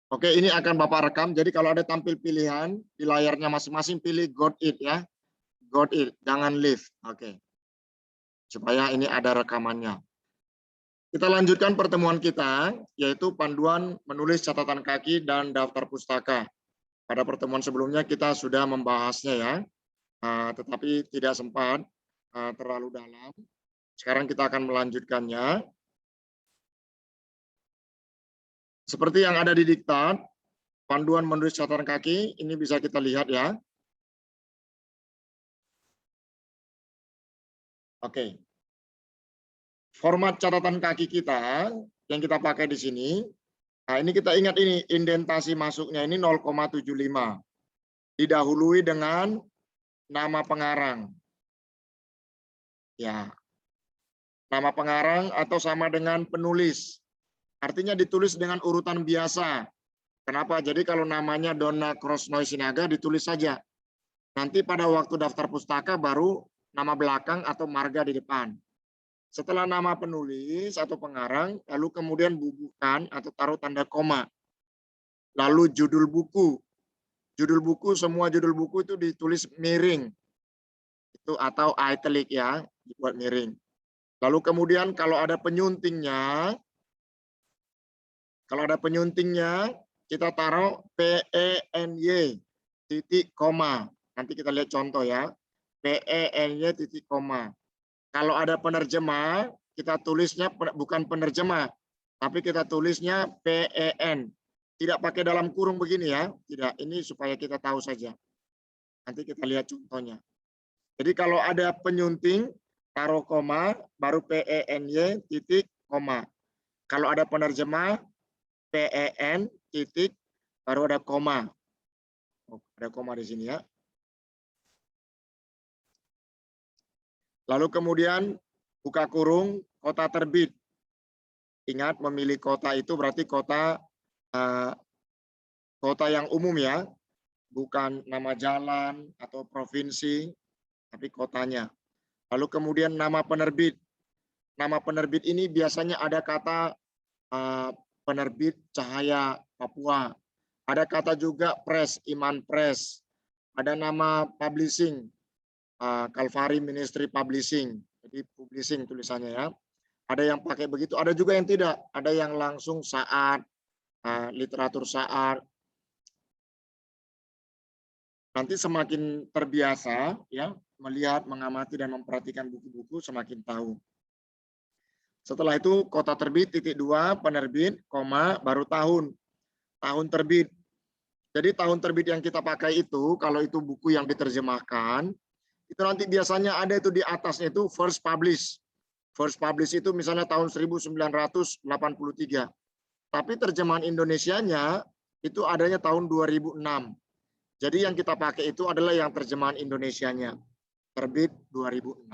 Oke, ini akan Bapak rekam. Jadi kalau ada tampil pilihan di layarnya masing-masing, pilih got it ya. Got it, jangan leave. Oke. Supaya ini ada rekamannya. Kita lanjutkan pertemuan kita, yaitu panduan menulis catatan kaki dan daftar pustaka. Pada pertemuan sebelumnya kita sudah membahasnya ya, tetapi tidak sempat terlalu dalam. Sekarang kita akan melanjutkannya. Seperti yang ada di diktat, panduan menulis catatan kaki, ini bisa kita lihat ya. Oke. Format catatan kaki kita yang kita pakai di sini. Nah, ini kita ingat ini indentasi masuknya ini 0,75. Didahului dengan nama pengarang. Ya. Nama pengarang atau sama dengan penulis. Artinya ditulis dengan urutan biasa. Kenapa? Jadi kalau namanya Donna Krosnoy Sinaga ditulis saja. Nanti pada waktu daftar pustaka baru nama belakang atau marga di depan. Setelah nama penulis atau pengarang, lalu kemudian bubukan atau taruh tanda koma. Lalu judul buku. Judul buku, semua judul buku itu ditulis miring. Itu atau italic ya, dibuat miring. Lalu kemudian kalau ada penyuntingnya, kita taruh PENY titik koma. Nanti kita lihat contoh ya. PENY titik koma. Kalau ada penerjemah, kita tulisnya bukan penerjemah, tapi kita tulisnya PEN. Tidak pakai dalam kurung begini ya. Tidak, ini supaya kita tahu saja. Nanti kita lihat contohnya. Jadi kalau ada penyunting, taruh koma, baru PENY titik koma. Kalau ada penerjemah, PEN titik, baru ada koma. Oh, ada koma di sini ya. Lalu kemudian buka kurung, kota terbit. Ingat memilih kota itu berarti kota yang umum ya, bukan nama jalan atau provinsi, tapi kotanya. Lalu kemudian nama penerbit. Nama penerbit ini biasanya ada kata penerbit Cahaya Papua. Ada kata juga press, Iman Press. Ada nama publishing, Kalvari Ministry Publishing. Jadi publishing tulisannya ya. Ada yang pakai begitu, ada juga yang tidak. Ada yang langsung Saat, literatur Saat. Nanti semakin terbiasa ya melihat, mengamati dan memperhatikan buku-buku, semakin tahu. Setelah itu kota terbit titik 2 penerbit koma baru tahun terbit. Jadi tahun terbit yang kita pakai itu kalau itu buku yang diterjemahkan itu nanti biasanya ada itu di atasnya itu first publish. First publish itu misalnya tahun 1983. Tapi terjemahan Indonesianya itu adanya tahun 2006. Jadi yang kita pakai itu adalah yang terjemahan Indonesianya. Terbit 2006.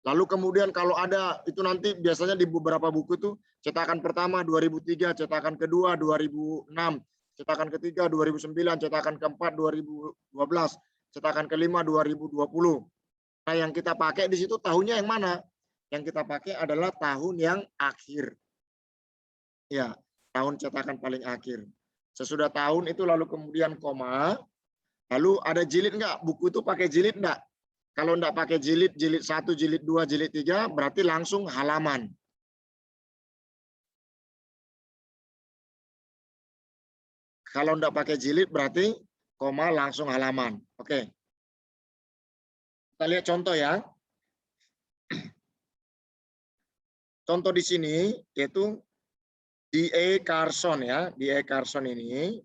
Lalu kemudian kalau ada itu nanti biasanya di beberapa buku itu cetakan pertama 2003, cetakan kedua 2006, cetakan ketiga 2009, cetakan keempat 2012, cetakan kelima 2020. Nah, yang kita pakai di situ tahunnya yang mana? Yang kita pakai adalah tahun yang akhir. Ya, tahun cetakan paling akhir. Sesudah tahun itu lalu kemudian koma, lalu ada jilid enggak? Buku itu pakai jilid enggak? Kalau enggak pakai jilid, jilid 1, jilid 2, jilid 3, berarti langsung halaman. Kalau enggak pakai jilid, berarti koma langsung halaman. Oke. Kita lihat contoh ya. Contoh di sini yaitu D.A. Carson ya. D.A. Carson ini,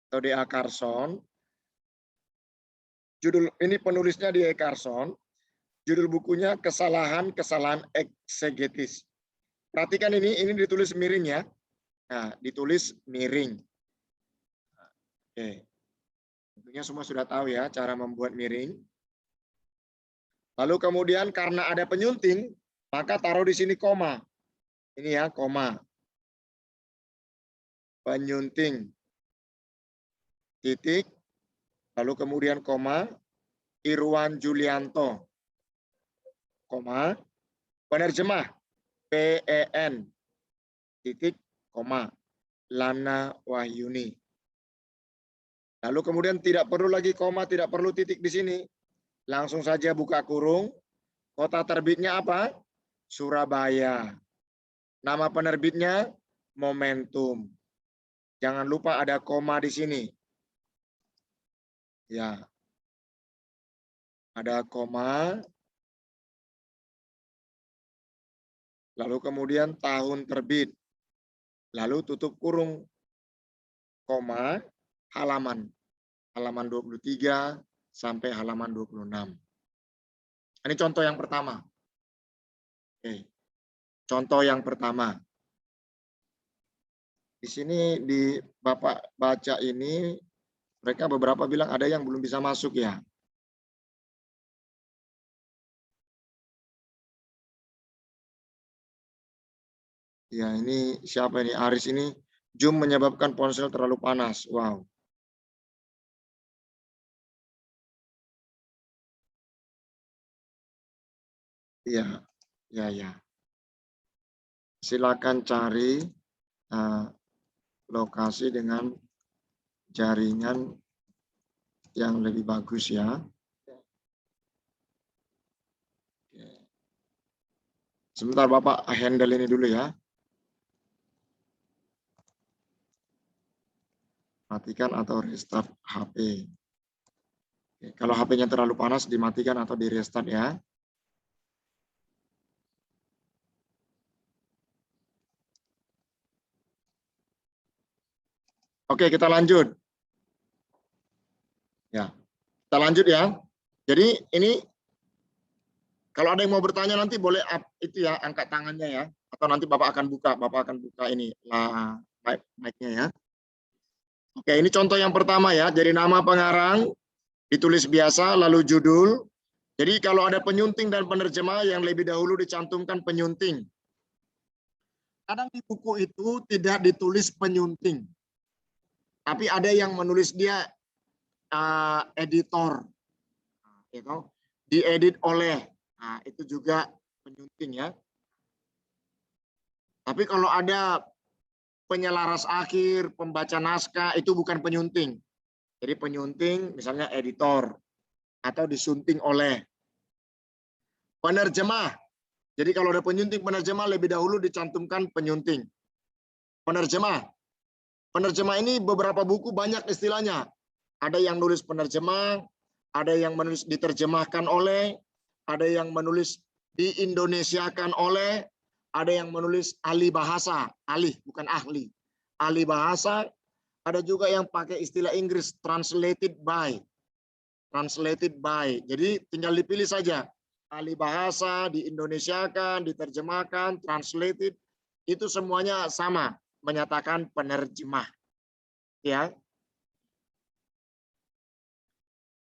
atau D.A. Carson. Judul ini penulisnya D.A. Carson. Judul bukunya Kesalahan-kesalahan Eksegetis. Perhatikan ini ditulis miring ya. Nah, ditulis miring. Oke. Tentunya semua sudah tahu ya cara membuat miring. Lalu kemudian karena ada penyunting, maka taruh di sini koma. Ini ya, koma. Penyunting. Titik. Lalu kemudian koma. Irwan Julianto. Koma. Penerjemah. PEN. Titik, koma. Lana Wahyuni. Lalu kemudian tidak perlu lagi koma, tidak perlu titik di sini. Langsung saja buka kurung. Kota terbitnya apa? Surabaya. Nama penerbitnya Momentum. Jangan lupa ada koma di sini. Ya. Ada koma. Lalu kemudian tahun terbit. Lalu tutup kurung. Koma, halaman. Halaman 23 sampai halaman 26. Ini contoh yang pertama. Oke. Contoh yang pertama. Di sini di Bapak baca ini, mereka beberapa bilang ada yang belum bisa masuk ya. Ya, ini siapa ini? Aris ini, Zoom menyebabkan ponsel terlalu panas. Wow. Iya, ya. Silakan cari lokasi dengan jaringan yang lebih bagus ya. Sebentar Bapak handle ini dulu ya. Matikan atau restart HP. Kalau HP-nya terlalu panas dimatikan atau di restart ya. Oke, kita lanjut. Ya, kita lanjut ya. Jadi ini kalau ada yang mau bertanya nanti boleh itu ya, angkat tangannya ya. Atau nanti Bapak akan buka ini mic-nya ya. Oke, ini contoh yang pertama ya. Jadi nama pengarang ditulis biasa, lalu judul. Jadi kalau ada penyunting dan penerjemah yang lebih dahulu dicantumkan penyunting. Kadang di buku itu tidak ditulis penyunting. Tapi ada yang menulis dia editor. Gitu. Diedit oleh. Nah, itu juga penyunting ya. Tapi kalau ada penyelaras akhir, pembaca naskah, itu bukan penyunting. Jadi penyunting misalnya editor atau disunting oleh. Penerjemah. Jadi kalau ada penyunting penerjemah lebih dahulu dicantumkan penyunting. Penerjemah. Penerjemah ini beberapa buku banyak istilahnya. Ada yang nulis penerjemah, ada yang menulis diterjemahkan oleh, ada yang menulis diindonesiakan oleh, ada yang menulis ahli bahasa, ahli bukan ahli. Ahli bahasa, ada juga yang pakai istilah Inggris translated by. Translated by. Jadi tinggal dipilih saja. Ahli bahasa, diindonesiakan, diterjemahkan, translated, itu semuanya sama, menyatakan penerjemah. Ya.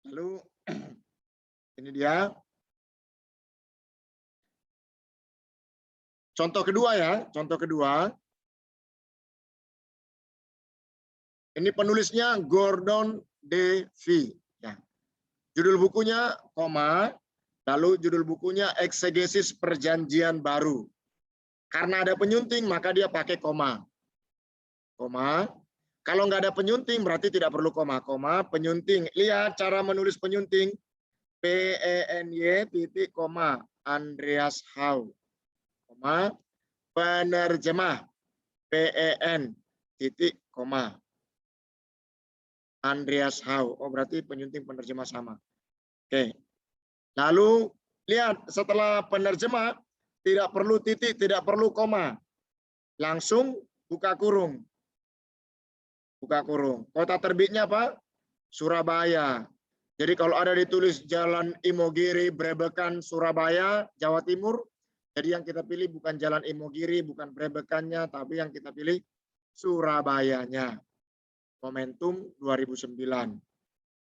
Lalu ini dia. Contoh kedua ya, contoh kedua. Ini penulisnya Gordon D. V. Ya. Judul bukunya, koma, lalu judul bukunya Eksegesis Perjanjian Baru. Karena ada penyunting, maka dia pakai koma. Koma. Kalau nggak ada penyunting, berarti tidak perlu koma. Koma, penyunting. Lihat cara menulis penyunting. PENY titik koma. Andreas Hau. Koma. Penerjemah. PEN titik koma. Andreas Hau. Oh, berarti penyunting penerjemah sama. Oke. Lalu lihat setelah penerjemah tidak perlu titik, tidak perlu koma. Langsung buka kurung. Buka kurung. Kota terbitnya apa? Surabaya. Jadi kalau ada ditulis Jalan Imogiri, Brebekan, Surabaya, Jawa Timur, jadi yang kita pilih bukan Jalan Imogiri, bukan Brebekannya, tapi yang kita pilih Surabayanya. Momentum 2009.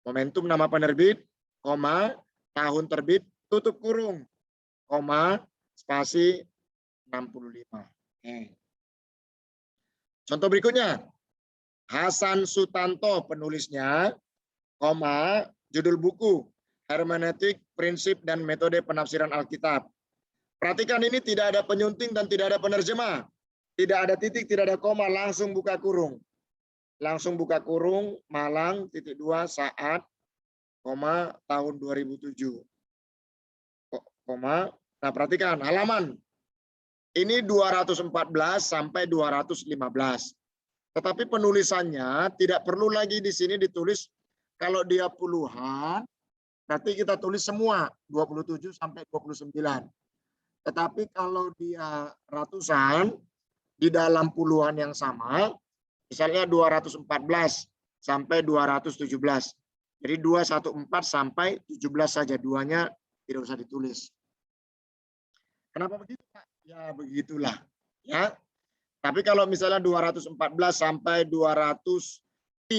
Momentum nama penerbit, koma, tahun terbit, tutup kurung, koma, spasi 65. Contoh berikutnya, Hasan Sutanto penulisnya, koma, judul buku, Hermeneutik, Prinsip dan Metode Penafsiran Alkitab. Perhatikan ini tidak ada penyunting dan tidak ada penerjemah. Tidak ada titik, tidak ada koma, langsung buka kurung. Langsung buka kurung, Malang, titik 2, saat, koma, tahun 2007. Koma, nah perhatikan, halaman. Ini 214 sampai 215. Tetapi penulisannya tidak perlu lagi di sini ditulis, kalau dia puluhan, nanti kita tulis semua, 27 sampai 29. Tetapi kalau dia ratusan, di dalam puluhan yang sama, misalnya 214 sampai 217. Jadi 214 sampai 17 saja, duanya tidak usah ditulis. Kenapa begitu, Pak? Ya begitulah. Ya. Tapi kalau misalnya 214 sampai 225,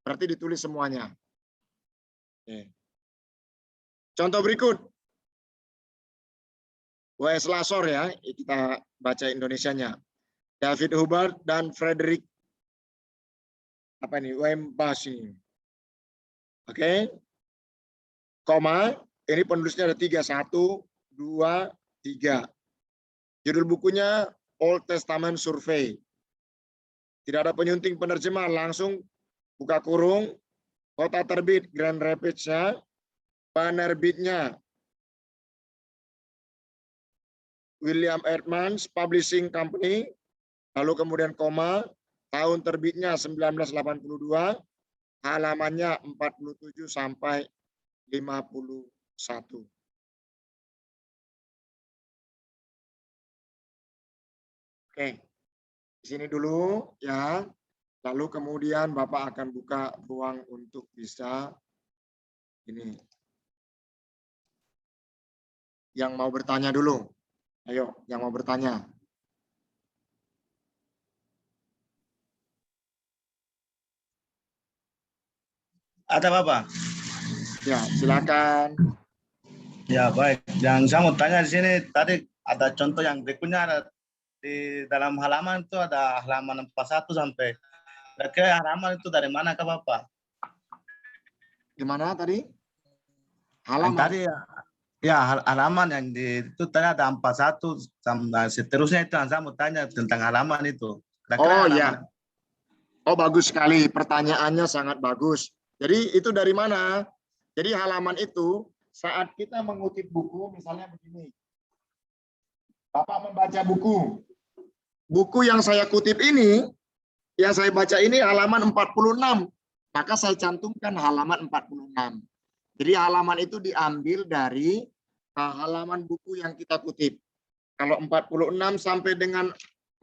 berarti ditulis semuanya. Oke. Contoh berikut. W.S. Lasor ya, kita baca Indonesianya. David Hubbard dan Frederick Wembasi. Oke. Koma, ini penulisnya ada 3, 1, 2, 3. Judul bukunya Old Testament Survey. Tidak ada penyunting penerjemah, langsung buka kurung, kota terbit Grand Rapids-nya, penerbitnya William Edmonds Publishing Company, lalu kemudian koma, tahun terbitnya 1982, halamannya 47 sampai 51. Oke, di sini dulu ya. Lalu kemudian Bapak akan buka ruang untuk bisa ini. Yang mau bertanya dulu. Ayo, yang mau bertanya. Ada Bapak? Ya, silakan. Ya, baik. Yang saya mau tanya di sini tadi ada contoh yang berikutnya, ada di dalam halaman itu ada halaman 41 sampai kira-kira halaman itu dari mana Kak Bapak? Gimana tadi? Yang Halaman. tadi ya halaman yang itu tadi ada 41 sampai seterusnya, itu yang saya mau tanya tentang halaman itu. Oh ya. Oh bagus sekali, pertanyaannya sangat bagus. Jadi itu dari mana? Jadi halaman itu saat kita mengutip buku, misalnya begini. Bapak membaca buku. Buku yang saya kutip ini, yang saya baca ini halaman 46. Maka saya cantumkan halaman 46. Jadi halaman itu diambil dari halaman buku yang kita kutip. Kalau 46 sampai dengan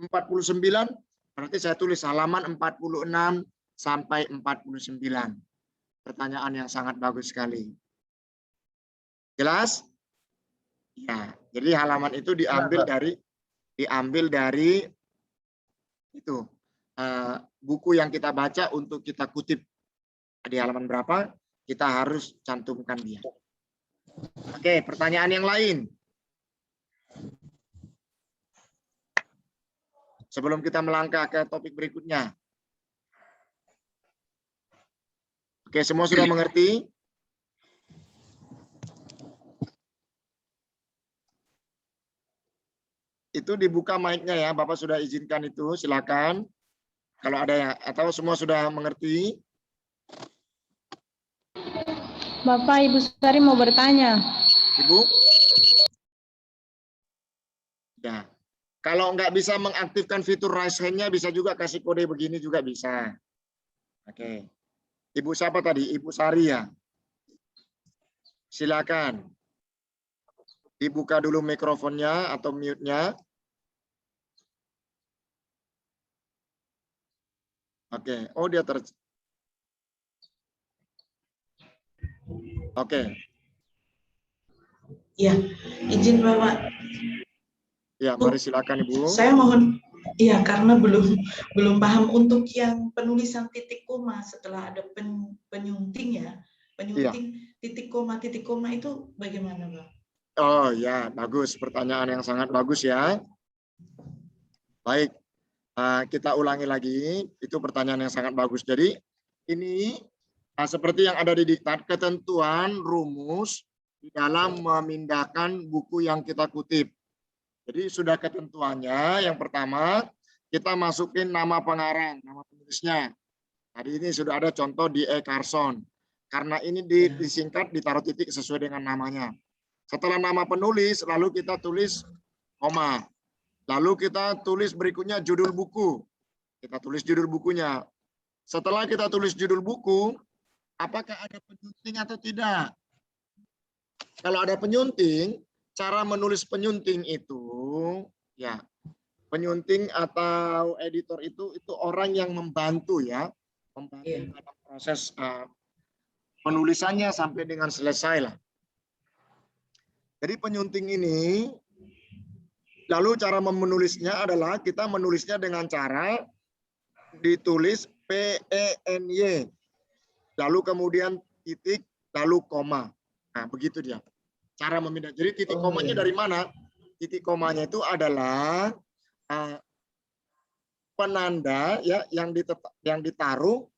49, berarti saya tulis halaman 46 sampai 49. Pertanyaan yang sangat bagus sekali. Jelas? Ya, jadi halaman itu diambil dari itu buku yang kita baca untuk kita kutip. Di halaman berapa? Kita harus cantumkan dia. Oke, pertanyaan yang lain. Sebelum kita melangkah ke topik berikutnya. Oke, semua sudah mengerti? Itu dibuka mic-nya ya, Bapak sudah izinkan itu, silakan. Kalau ada ya, atau semua sudah mengerti? Bapak, Ibu Sari mau bertanya. Ibu? Ya. Kalau nggak bisa mengaktifkan fitur raise hand-nya, bisa juga kasih kode begini juga bisa. Oke. Ibu siapa tadi? Ibu Sari ya? Silakan. Dibuka dulu mikrofonnya atau mute-nya. Oke. Oh, dia Oke. Ya, izin Bapak. Ya, mari silakan Ibu. Saya mohon, ya karena belum paham untuk yang penulisan titik koma setelah ada penyunting ya, penyunting titik koma itu bagaimana, Pak? Oh ya, bagus. Pertanyaan yang sangat bagus ya. Baik, kita ulangi lagi. Itu pertanyaan yang sangat bagus. Jadi ini seperti yang ada di diktat, ketentuan rumus di dalam memindahkan buku yang kita kutip. Jadi sudah ketentuannya, yang pertama kita masukin nama pengarang, nama penulisnya. Tadi ini sudah ada contoh di E. Carson. Karena ini disingkat, ditaruh titik sesuai dengan namanya. Setelah nama penulis, lalu kita tulis koma. Lalu kita tulis berikutnya judul buku. Kita tulis judul bukunya. Setelah kita tulis judul buku, apakah ada penyunting atau tidak? Kalau ada penyunting, cara menulis penyunting itu, ya, penyunting atau editor itu orang yang membantu ya, membantu dalam proses penulisannya sampai dengan selesai lah. Jadi penyunting ini, lalu cara menulisnya adalah kita menulisnya dengan cara ditulis PENY, lalu kemudian titik, lalu koma. Nah, begitu dia. Cara memindah. Jadi titik komanya dari mana? Titik komanya itu adalah penanda ya yang ditaruh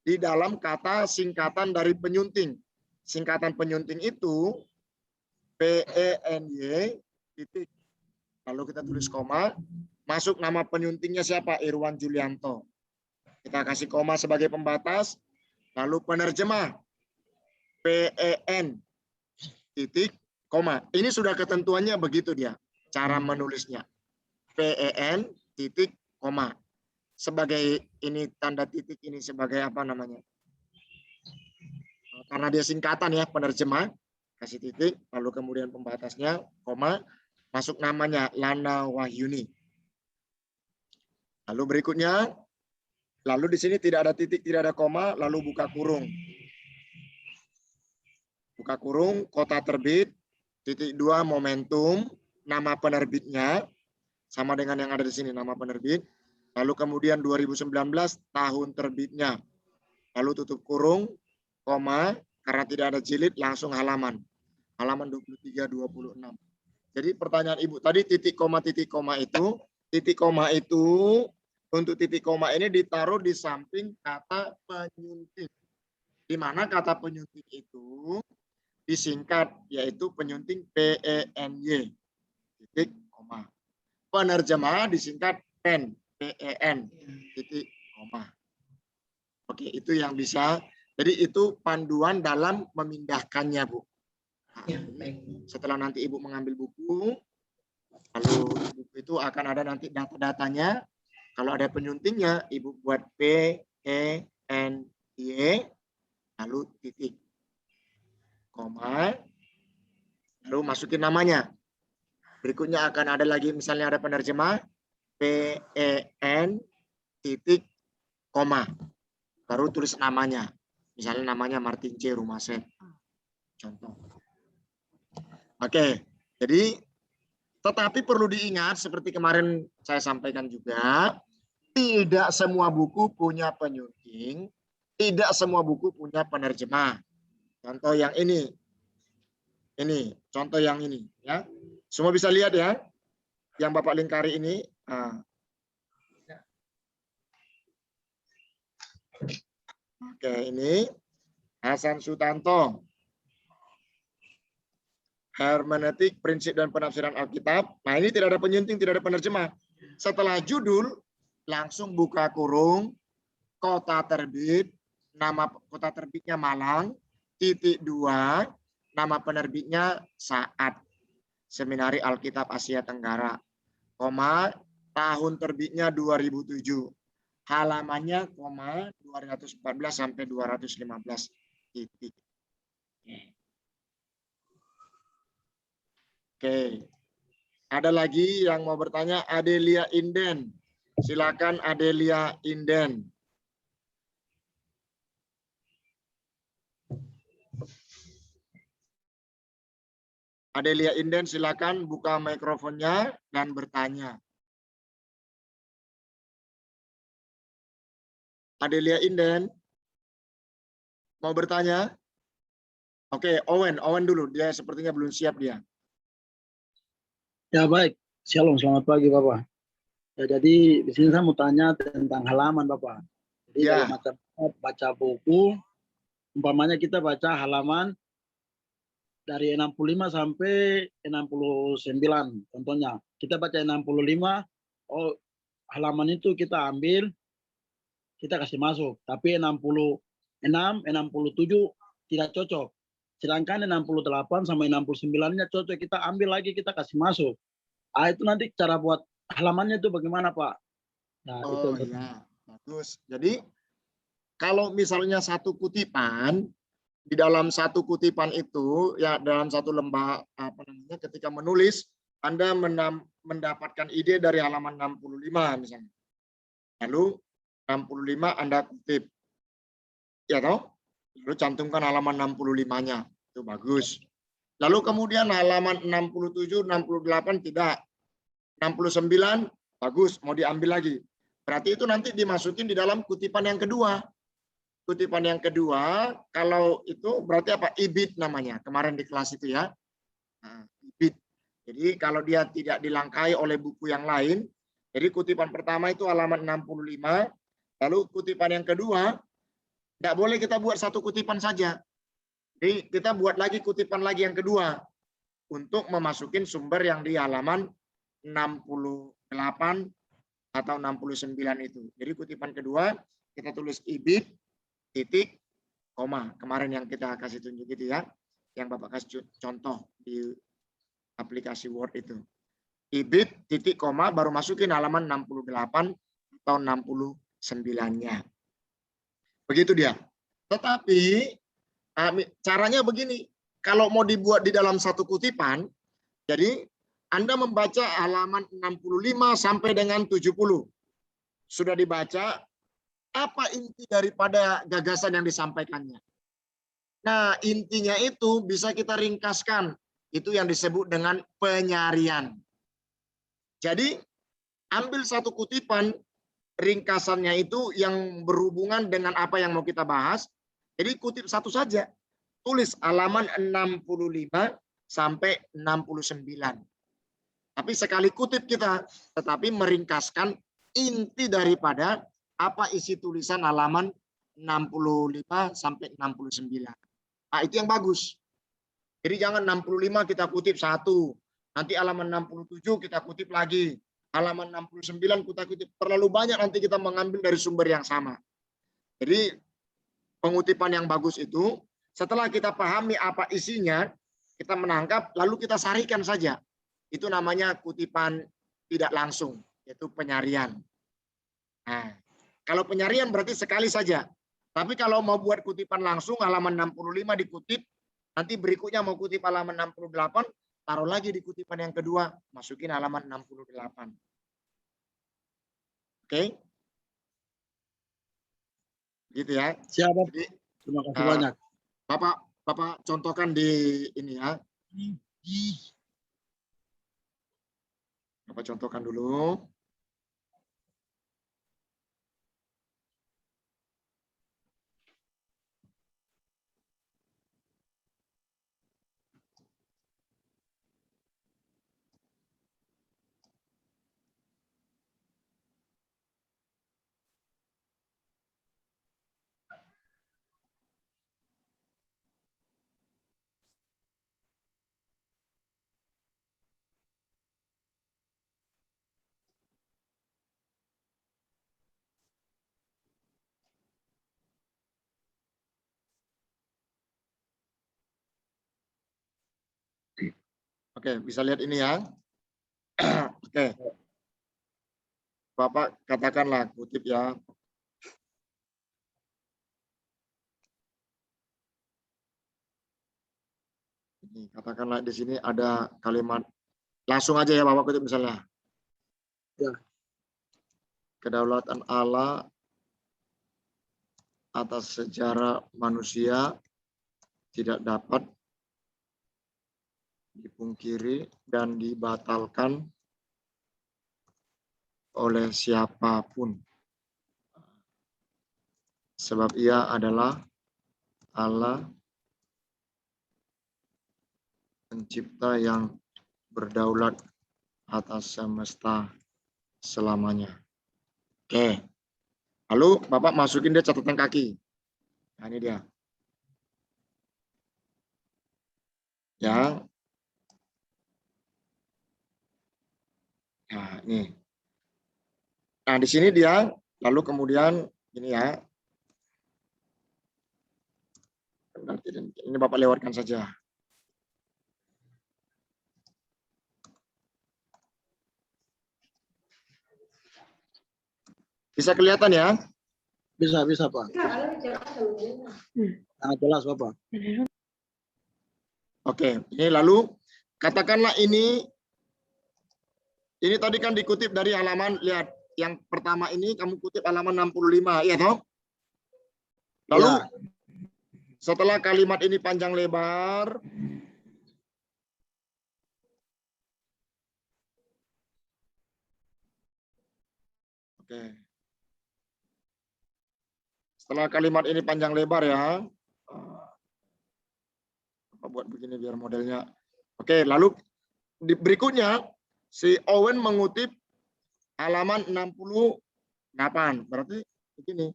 di dalam kata singkatan dari penyunting. Singkatan penyunting itu PENY titik. Lalu kita tulis koma, masuk nama penyuntingnya siapa? Irwan Julianto. Kita kasih koma sebagai pembatas, lalu penerjemah PEN titik koma. Ini sudah ketentuannya begitu dia. Cara menulisnya. PEN titik koma. Sebagai ini tanda titik ini sebagai apa namanya? Karena dia singkatan ya, penerjemah. Kasih titik, lalu kemudian pembatasnya koma, masuk namanya Lana Wahyuni. Lalu berikutnya, lalu di sini tidak ada titik, tidak ada koma, lalu buka kurung. Buka kurung, kota terbit, titik 2 momentum, nama penerbitnya, sama dengan yang ada di sini, nama penerbit. Lalu kemudian 2019, tahun terbitnya. Lalu tutup kurung, koma, karena tidak ada jilid, langsung halaman. Halaman 23-26. Jadi pertanyaan Ibu, tadi titik koma itu, untuk titik koma ini ditaruh di samping kata penyunting. Di mana kata penyunting itu disingkat, yaitu penyunting PENY, titik koma. Penerjemah disingkat PEN, PEN, titik koma. Oke, itu yang bisa. Jadi itu panduan dalam memindahkannya, Bu. Nah, setelah nanti Ibu mengambil buku, lalu buku itu akan ada nanti data-datanya. Kalau ada penyuntingnya, Ibu buat PENY, lalu titik koma, lalu masukin namanya. Berikutnya akan ada lagi misalnya ada penerjemah PEN titik koma, baru tulis namanya. Misalnya namanya Martin C. Rumaset. Contoh. Oke, jadi tetapi perlu diingat seperti kemarin saya sampaikan juga, tidak semua buku punya penyunting, tidak semua buku punya penerjemah. Contoh yang ini, contoh yang ini, ya. Semua bisa lihat ya, yang Bapak lingkari ini. Oke, ini Hasan Sutanto. Hermeneutik, prinsip dan penafsiran Alkitab. Nah, ini tidak ada penyunting, tidak ada penerjemah. Setelah judul, langsung buka kurung, kota terbit, nama kota terbitnya Malang, titik 2, nama penerbitnya Saat, Seminari Alkitab Asia Tenggara, koma, tahun terbitnya 2007, halamannya, koma, 214 sampai 215, titik. Oke, ada lagi yang mau bertanya, Adelia Inden. Silakan Adelia Inden. Adelia Inden, silakan buka mikrofonnya dan bertanya. Adelia Inden, mau bertanya? Oke, Owen dulu. Dia sepertinya belum siap dia. Ya baik, shalom, selamat pagi Bapak. Ya, jadi di sini saya mau tanya tentang halaman Bapak. Jadi Ya. kalau baca buku, umpamanya kita baca halaman dari 65 sampai 69 contohnya. Kita baca 65, oh halaman itu kita ambil, kita kasih masuk. Tapi 66, 67 tidak cocok. Sedangkan 68 sampai 69-nya cocok, kita ambil lagi, kita kasih masuk. Itu nanti cara buat halamannya itu bagaimana, Pak? Nah, Oh itu. iya, bagus. Jadi kalau misalnya satu kutipan, di dalam satu kutipan itu, ya dalam satu lembah, apa namanya, ketika menulis, Anda mendapatkan ide dari halaman 65 misalnya. Lalu 65 Anda kutip. Ya toh? Lalu cantumkan halaman 65-nya. Itu bagus. Lalu kemudian halaman 67, 68 tidak. 69 bagus, mau diambil lagi. Berarti itu nanti dimasukin di dalam kutipan yang kedua. Kutipan yang kedua, kalau itu berarti apa? Ibid namanya. Kemarin di kelas itu ya. Nah, ibid. Jadi kalau dia tidak dilangkai oleh buku yang lain, jadi kutipan pertama itu halaman 65, lalu kutipan yang kedua, tidak boleh kita buat satu kutipan saja. Jadi kita buat lagi kutipan lagi yang kedua untuk memasukin sumber yang di halaman 68 atau 69 itu. Jadi kutipan kedua kita tulis ibid titik koma. Kemarin yang kita kasih tunjuk itu ya, yang Bapak kasih contoh di aplikasi Word itu. Ibid titik koma baru masukin halaman 68 atau 69-nya. Begitu dia. Tetapi caranya begini, kalau mau dibuat di dalam satu kutipan, jadi Anda membaca halaman 65 sampai dengan 70. Sudah dibaca, apa inti daripada gagasan yang disampaikannya? Nah, intinya itu bisa kita ringkaskan. Itu yang disebut dengan penyarian. Jadi, ambil satu kutipan, ringkasannya itu yang berhubungan dengan apa yang mau kita bahas. Jadi kutip satu saja. Tulis halaman 65 sampai 69. Tapi sekali kutip kita, tetapi meringkaskan inti daripada apa isi tulisan halaman 65 sampai 69. Nah, itu yang bagus. Jadi jangan 65 kita kutip satu, nanti halaman 67 kita kutip lagi, halaman 69 kita kutip, terlalu banyak nanti kita mengambil dari sumber yang sama. Jadi pengutipan yang bagus itu, setelah kita pahami apa isinya, kita menangkap, lalu kita sarikan saja. Itu namanya kutipan tidak langsung, yaitu penyarian. Nah, kalau penyarian berarti sekali saja. Tapi kalau mau buat kutipan langsung, halaman 65 dikutip, nanti berikutnya mau kutip halaman 68, taruh lagi di kutipan yang kedua, masukin halaman 68. Oke? Gitu ya. Siapa? Jadi, Terima kasih banyak. Bapak contohkan di ini ya. Bapak contohkan dulu. Oke, bisa lihat ini ya. Oke. Bapak katakanlah kutip ya. Ini katakanlah di sini ada kalimat, langsung aja ya Bapak kutip misalnya. Ya. Kedaulatan Allah atas sejarah manusia tidak dapat dipungkiri dan dibatalkan oleh siapapun. Sebab ia adalah Allah pencipta yang berdaulat atas semesta selamanya. Oke. Lalu Bapak masukin dia catatan kaki. Nah, ini dia. Ya. Nah, ini. Nah, di sini dia lalu kemudian ini ya. Ini Bapak lewatkan saja. Bisa kelihatan ya? Bisa, Pak. Sangat jelas, Bapak. Oke, ini lalu katakanlah ini tadi kan dikutip dari halaman, lihat yang pertama ini kamu kutip halaman 65, ya toh? Lalu Ya. setelah kalimat ini panjang lebar, oke. Setelah kalimat ini panjang lebar ya, apa buat begini biar modelnya. Oke, lalu berikutnya si Owen mengutip halaman 68, berarti begini.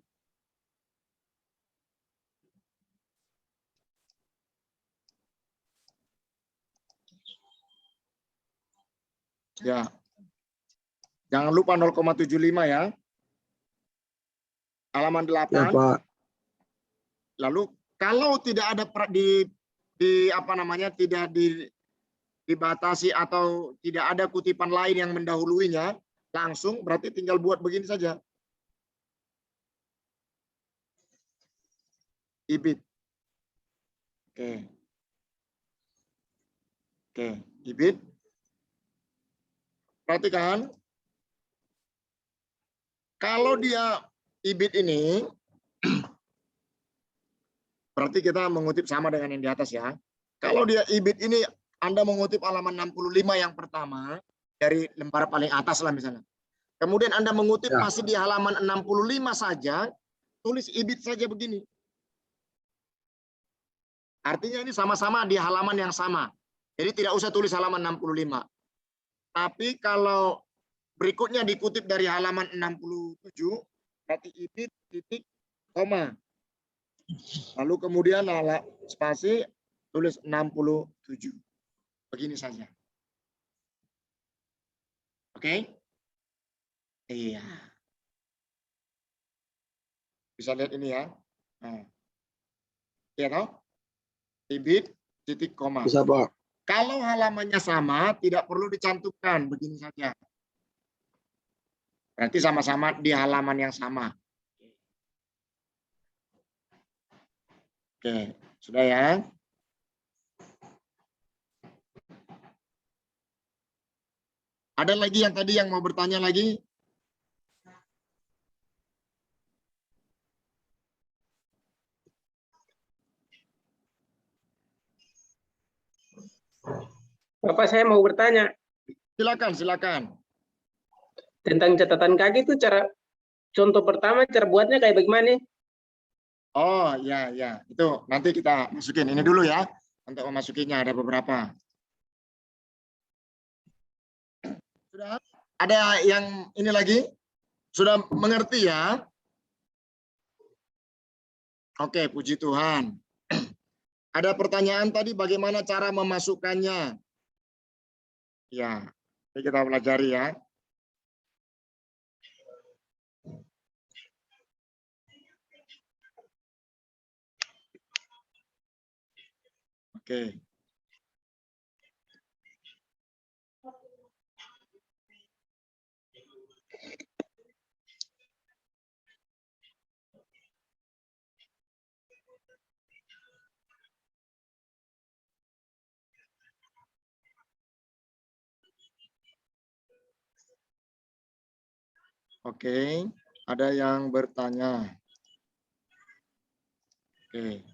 Ya. Jangan lupa 0,75 ya. Halaman 8. Ya, Pak. Lalu kalau tidak ada apa namanya, tidak dibatasi atau tidak ada kutipan lain yang mendahuluinya, langsung berarti tinggal buat begini saja. Ibit. Oke. Oke, ibit. Perhatikan. Kalau dia ibit ini, berarti kita mengutip sama dengan yang di atas ya. Kalau dia ibit ini, Anda mengutip halaman 65 yang pertama, dari lembar paling atas lah misalnya. Kemudian Anda mengutip Ya. masih di halaman 65 saja, tulis ibit saja begini. Artinya ini sama-sama di halaman yang sama. Jadi tidak usah tulis halaman 65. Tapi kalau berikutnya dikutip dari halaman 67, berarti ibit titik koma. Lalu kemudian spasi tulis 67. Begini saja. Oke? Iya. Bisa lihat ini ya. Nah. Iya toh? Ibit titik koma. Bisa, Pak. Kalau halamannya sama, tidak perlu dicantumkan. Begini saja. Berarti sama-sama di halaman yang sama. Oke, sudah ya. Ada lagi yang tadi yang mau bertanya lagi? Bapak, saya mau bertanya Silakan. tentang catatan kaki itu contoh pertama cara buatnya kayak bagaimana? Oh, ya. Itu nanti kita masukin. Ini dulu ya. Untuk memasukinya ada beberapa. Sudah? Ada yang ini lagi? Sudah mengerti ya? Oke, puji Tuhan. Ada pertanyaan tadi bagaimana cara memasukkannya? Ya, ini kita pelajari ya. Oke. Oke, ada yang bertanya. Oke.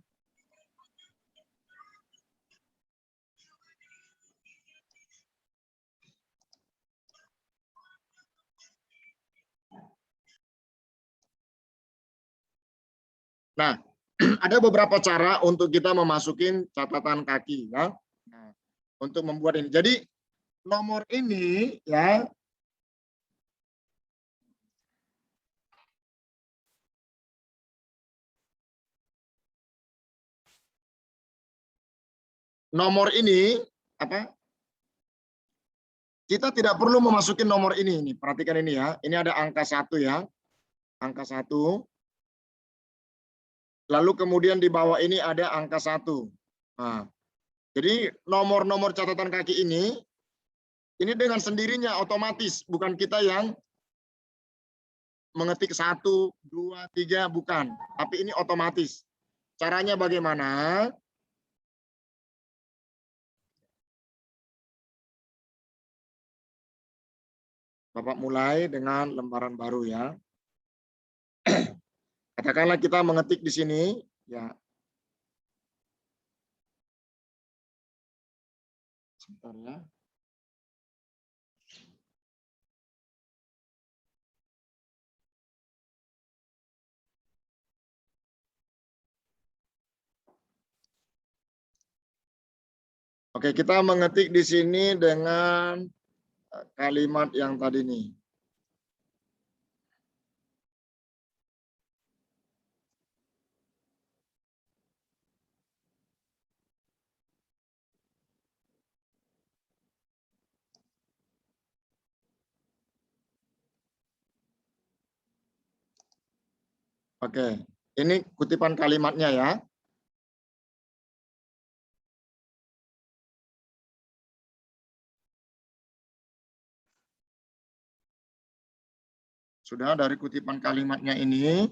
Nah, ada beberapa cara untuk kita memasukin catatan kaki ya. Nah, untuk membuat ini. Jadi nomor ini ya, nomor ini apa? Kita tidak perlu memasukin nomor ini. Perhatikan ini ya. Ini ada angka 1 ya. Angka 1. Lalu kemudian di bawah ini ada angka 1. Nah, jadi nomor-nomor catatan kaki ini dengan sendirinya otomatis, bukan kita yang mengetik 1, 2, 3, bukan. Tapi ini otomatis. Caranya bagaimana? Bapak mulai dengan lembaran baru ya. Katakanlah kita mengetik di sini, ya. Sebentar ya. Oke, kita mengetik di sini dengan kalimat yang tadi nih. Oke, ini kutipan kalimatnya ya. Sudah dari kutipan kalimatnya ini.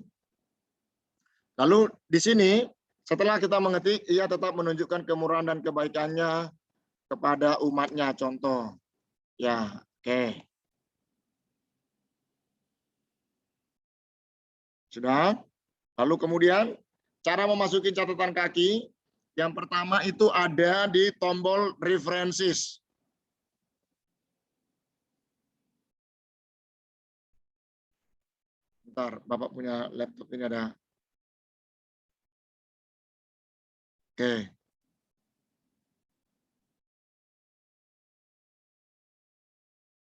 Lalu di sini setelah kita mengetik, ia tetap menunjukkan kemurahan dan kebaikannya kepada umatnya. Contoh. Ya, oke. Sudah. Lalu kemudian cara memasuki catatan kaki. Yang pertama itu ada di tombol references. Bentar, Bapak punya laptop ini ada. Oke.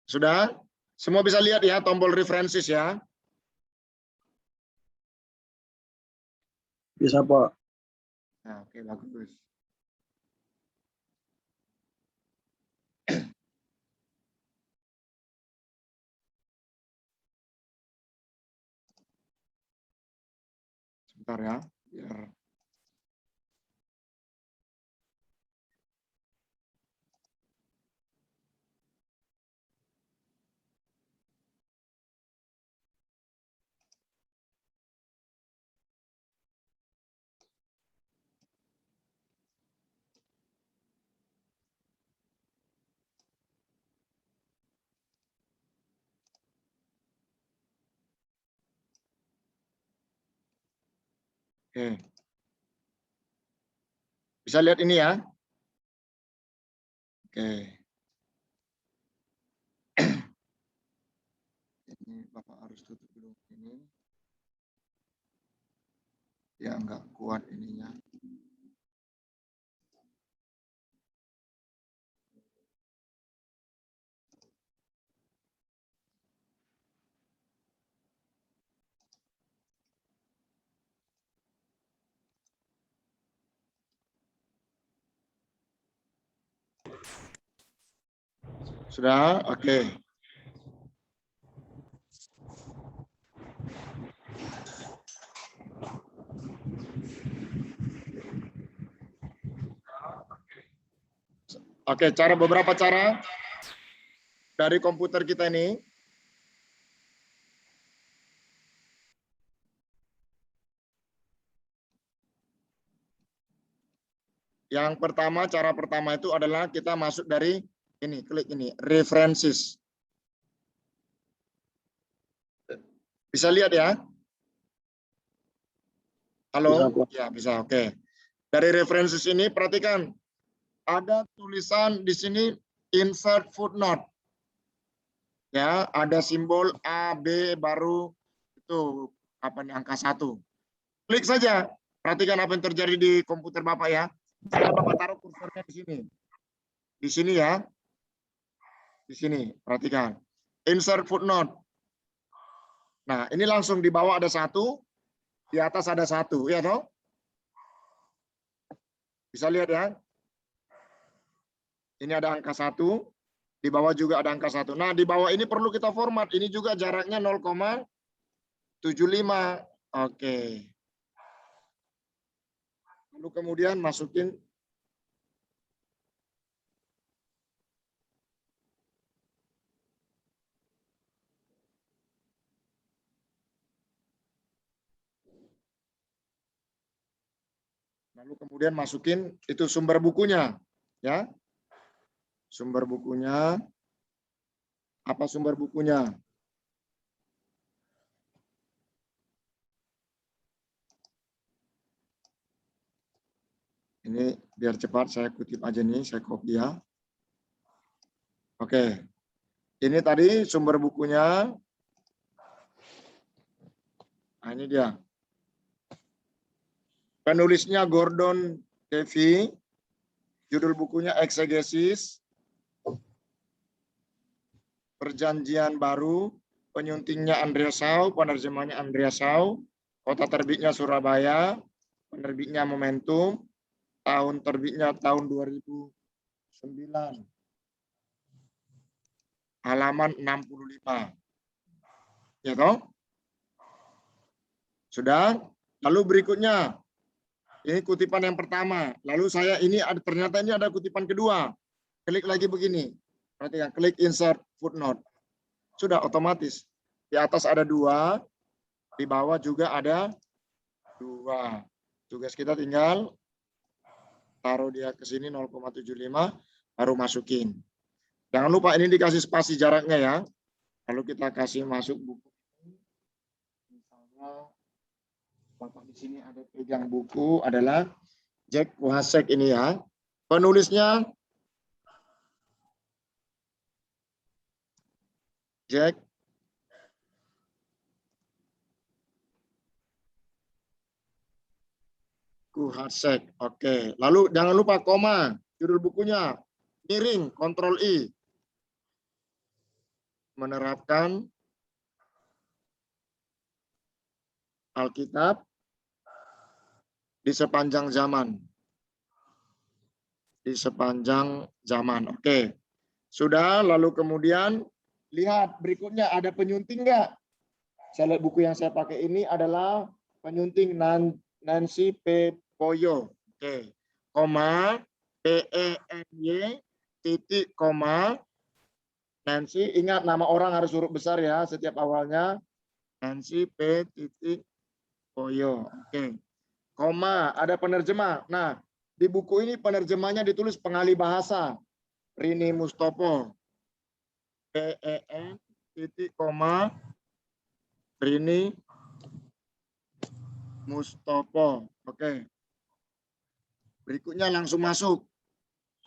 Sudah? Semua bisa lihat ya tombol references ya. Bisa, Pak. Nah, oke, bagus. Sebentar ya, biar oke. Bisa lihat ini ya. Oke. Ini Bapak harus tutup dulu ini. Ya, enggak kuat ininya. Sudah? Oke. Oke, beberapa cara dari komputer kita ini. Yang pertama, cara pertama itu adalah kita masuk dari ini, klik ini, references. Bisa lihat ya? Halo? Bisa, Pak. Ya, bisa. Oke. Dari references ini perhatikan ada tulisan di sini insert footnote. Ya, ada simbol A, B baru itu apa nih angka 1. Klik saja. Perhatikan apa yang terjadi di komputer Bapak ya. Saya Bapak taruh kursornya di sini. Di sini ya. Di sini, perhatikan. Insert footnote. Nah, ini langsung di bawah ada 1, di atas ada 1, ya toh? Bisa lihat ya. Ini ada angka 1, di bawah juga ada angka 1. Nah, di bawah ini perlu kita format. Ini juga jaraknya 0,75. Oke. Lalu kemudian masukin itu sumber bukunya, ya. Sumber bukunya. Apa sumber bukunya? Ini biar cepat saya kutip aja nih, saya copy ya. Oke. Ini tadi sumber bukunya. Nah, ini dia. Penulisnya Gordon Davy. Judul bukunya Eksegesis Perjanjian Baru. Penyuntingnya Andreas Sau, penerjemahnya Andreas Sau. Kota terbitnya Surabaya. Penerbitnya Momentum. Tahun terbitnya tahun 2009. Halaman 65. Ya toh? Sudah? Lalu berikutnya. Ini kutipan yang pertama. Lalu ternyata ini ada kutipan kedua. Klik lagi begini. Perhatikan, klik insert footnote. Sudah otomatis. Di atas ada 2, di bawah juga ada 2. Tugas kita tinggal taruh dia ke sini 0,75, baru masukin. Jangan lupa ini dikasih spasi jaraknya ya. Lalu kita kasih masuk buku. Misalnya Bapak di sini ada pegang buku adalah Jack Wasek ini ya. Penulisnya Jack Kuhasek. Oke. Lalu jangan lupa koma. Judul bukunya miring, Ctrl I. Menerapkan Alkitab di sepanjang zaman. Di sepanjang zaman. Oke. Sudah, lalu kemudian lihat berikutnya ada penyunting enggak? Saya lihat buku yang saya pakai ini adalah penyunting Nancy P. Poyo. Oke. Koma PENY titik koma Nancy, ingat nama orang harus huruf besar ya setiap awalnya. Nancy P. titik Poyo. Oke. Koma, ada penerjemah. Nah, di buku ini penerjemahnya ditulis pengalih bahasa. Rini Mustopo. PEN titik koma Rini Mustopo. Oke. Berikutnya langsung masuk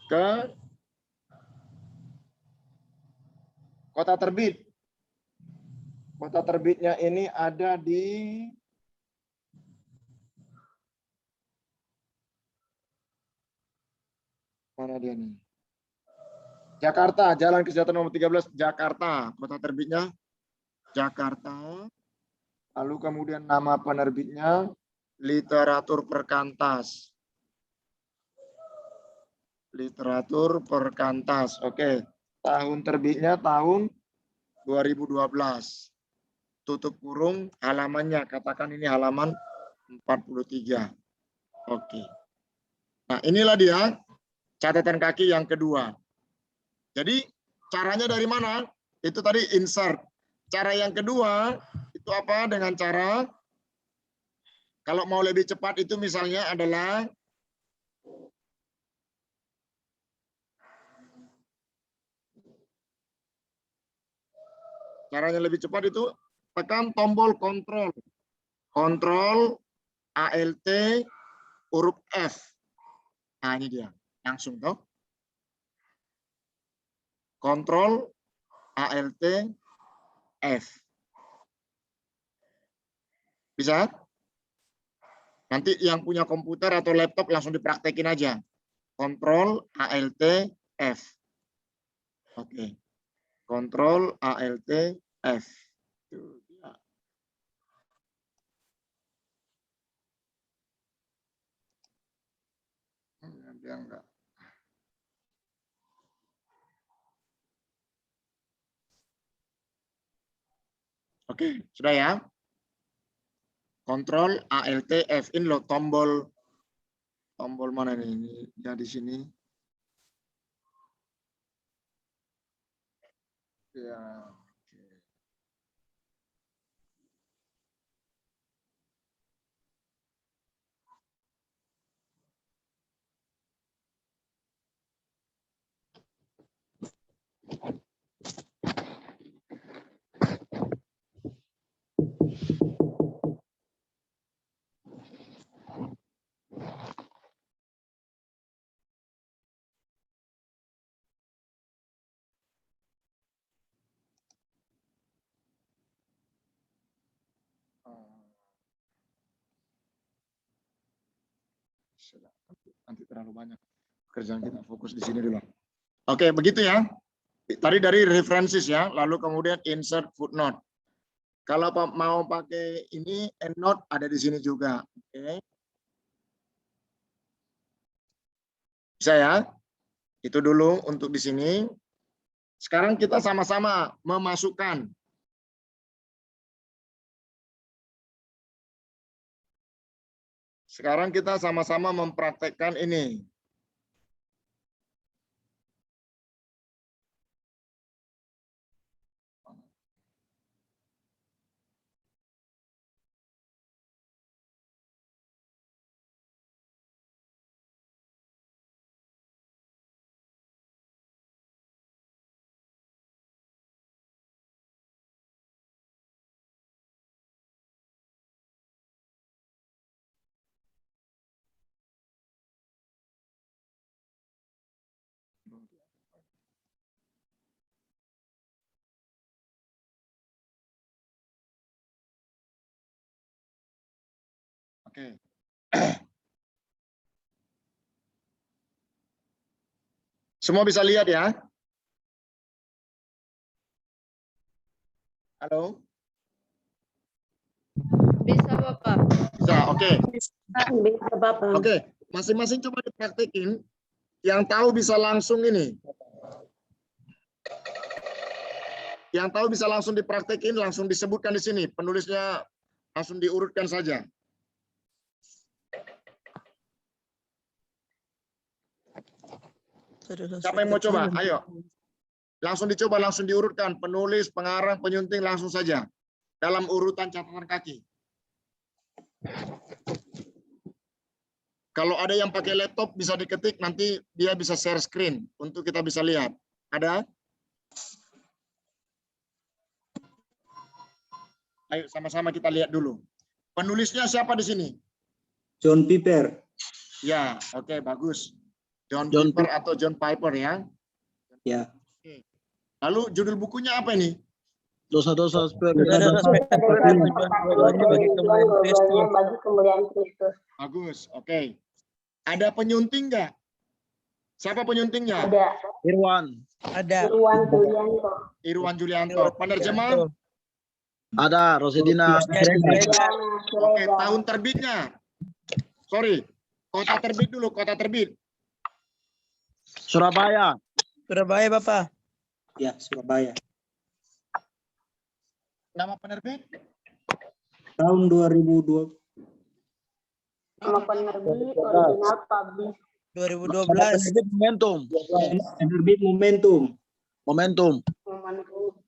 ke kota terbit. Kota terbitnya ini ada di mana dia nih? Jakarta, Jalan Kesejahteraan nomor 13, Jakarta. Kota terbitnya Jakarta. Lalu kemudian nama penerbitnya Literatur Perkantas. Literatur Perkantas. Oke. Tahun terbitnya tahun 2012. Tutup kurung halamannya. Katakan ini halaman 43. Oke. Nah, inilah dia catatan kaki yang kedua. Jadi caranya dari mana? Itu tadi insert. Cara yang kedua itu apa? Dengan cara kalau mau lebih cepat itu misalnya adalah caranya lebih cepat itu tekan tombol kontrol. Kontrol ALT huruf F. Nah, ini dia. Langsung toh. Kontrol ALT F. Bisa? Nanti yang punya komputer atau laptop langsung dipraktekin aja. Kontrol ALT F. Oke. Kontrol ALT F. Dia enggak. Oke, sudah ya. Kontrol Alt F in lo tombol mana nih? Ini ya di sini. Ya. Nanti terlalu banyak pekerjaan, kita fokus di sini dulu. Oke, begitu ya. Tadi dari references ya, lalu kemudian insert footnote. Kalau mau pakai ini endnote ada di sini juga. Oke. Bisa ya? Itu dulu untuk di sini. Sekarang kita sama-sama memasukkan Sekarang kita sama-sama mempraktekkan ini. Oke. Semua bisa lihat ya? Halo? Bisa, Bapak. Bisa, oke. Bisa, Bapak. Oke, masing-masing coba dipraktekin. Yang tahu bisa langsung ini. Yang tahu bisa langsung dipraktekin, langsung disebutkan di sini. Penulisnya langsung diurutkan saja. Siapa yang mau coba? Ayo. Langsung dicoba, langsung diurutkan. Penulis, pengarang, penyunting, langsung saja. Dalam urutan catatan kaki. Kalau ada yang pakai laptop bisa diketik, nanti dia bisa share screen untuk kita bisa lihat. Ada? Ayo sama-sama kita lihat dulu. Penulisnya siapa di sini? John Piper. Ya, oke, bagus. John Piper atau John Piper ya? Ya. Oke. Lalu judul bukunya apa ini? Dosa-dosa bagi kemuliaan Kristus. Bagus, oke. Ada penyunting nggak? Siapa penyuntingnya? Ada. Irwan. Ada. Irwan Julianto. Irwan Julianto. Penerjemah? Ada Rosedina. Oke, tahun terbitnya. Sorry, kota terbit dulu, kota terbit. Surabaya. Surabaya, Bapak. Ya, Surabaya. Nama penerbit? Tahun 2020. Nama penerbit original publish 2012. Momentum. Penerbit Momentum. Momentum.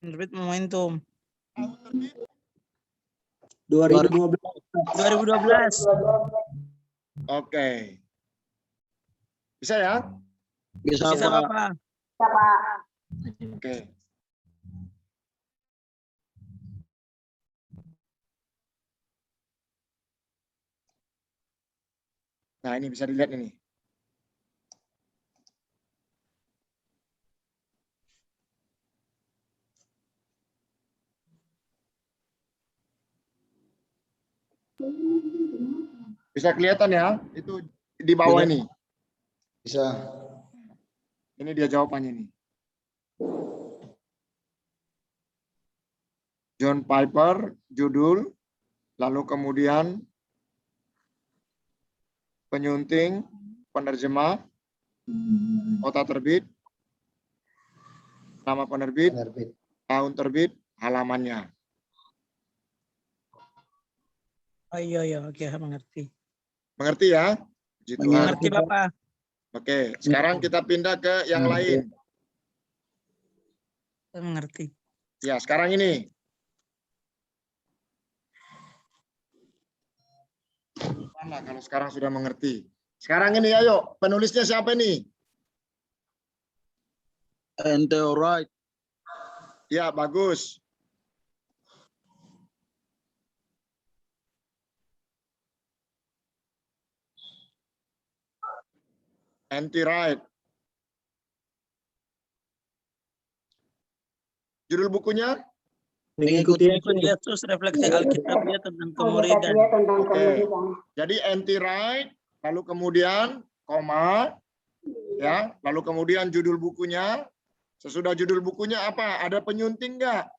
Penerbit Momentum. Tahun terbit? 2012. 2012. Oke. Bisa ya? Bisa, Bisa, Pak. Bapak. Oke. Nah, ini bisa dilihat ini. Bisa kelihatan ya? Itu di bawah ini. Bisa. Ini dia jawabannya nih. John Piper, judul, lalu kemudian penyunting, penerjemah, kota terbit, nama penerbit, tahun terbit, halamannya. Oh iya, iya. Oke, mengerti. Mengerti ya? Puji Tuhan. Mengerti, Bapak. Oke, sekarang kita pindah ke yang lain. Saya mengerti. Ya, sekarang ini. Mana kalau sekarang sudah mengerti? Sekarang ini, ayo. Penulisnya siapa nih? Ente alright. Ya, bagus. Anti-right. Judul bukunya? Mengikuti Yesus, refleksi Alkitabnya tentang kemuridan. Oke. Jadi anti-right, lalu kemudian koma, ya, lalu kemudian judul bukunya. Sesudah judul bukunya apa? Ada penyunting nggak?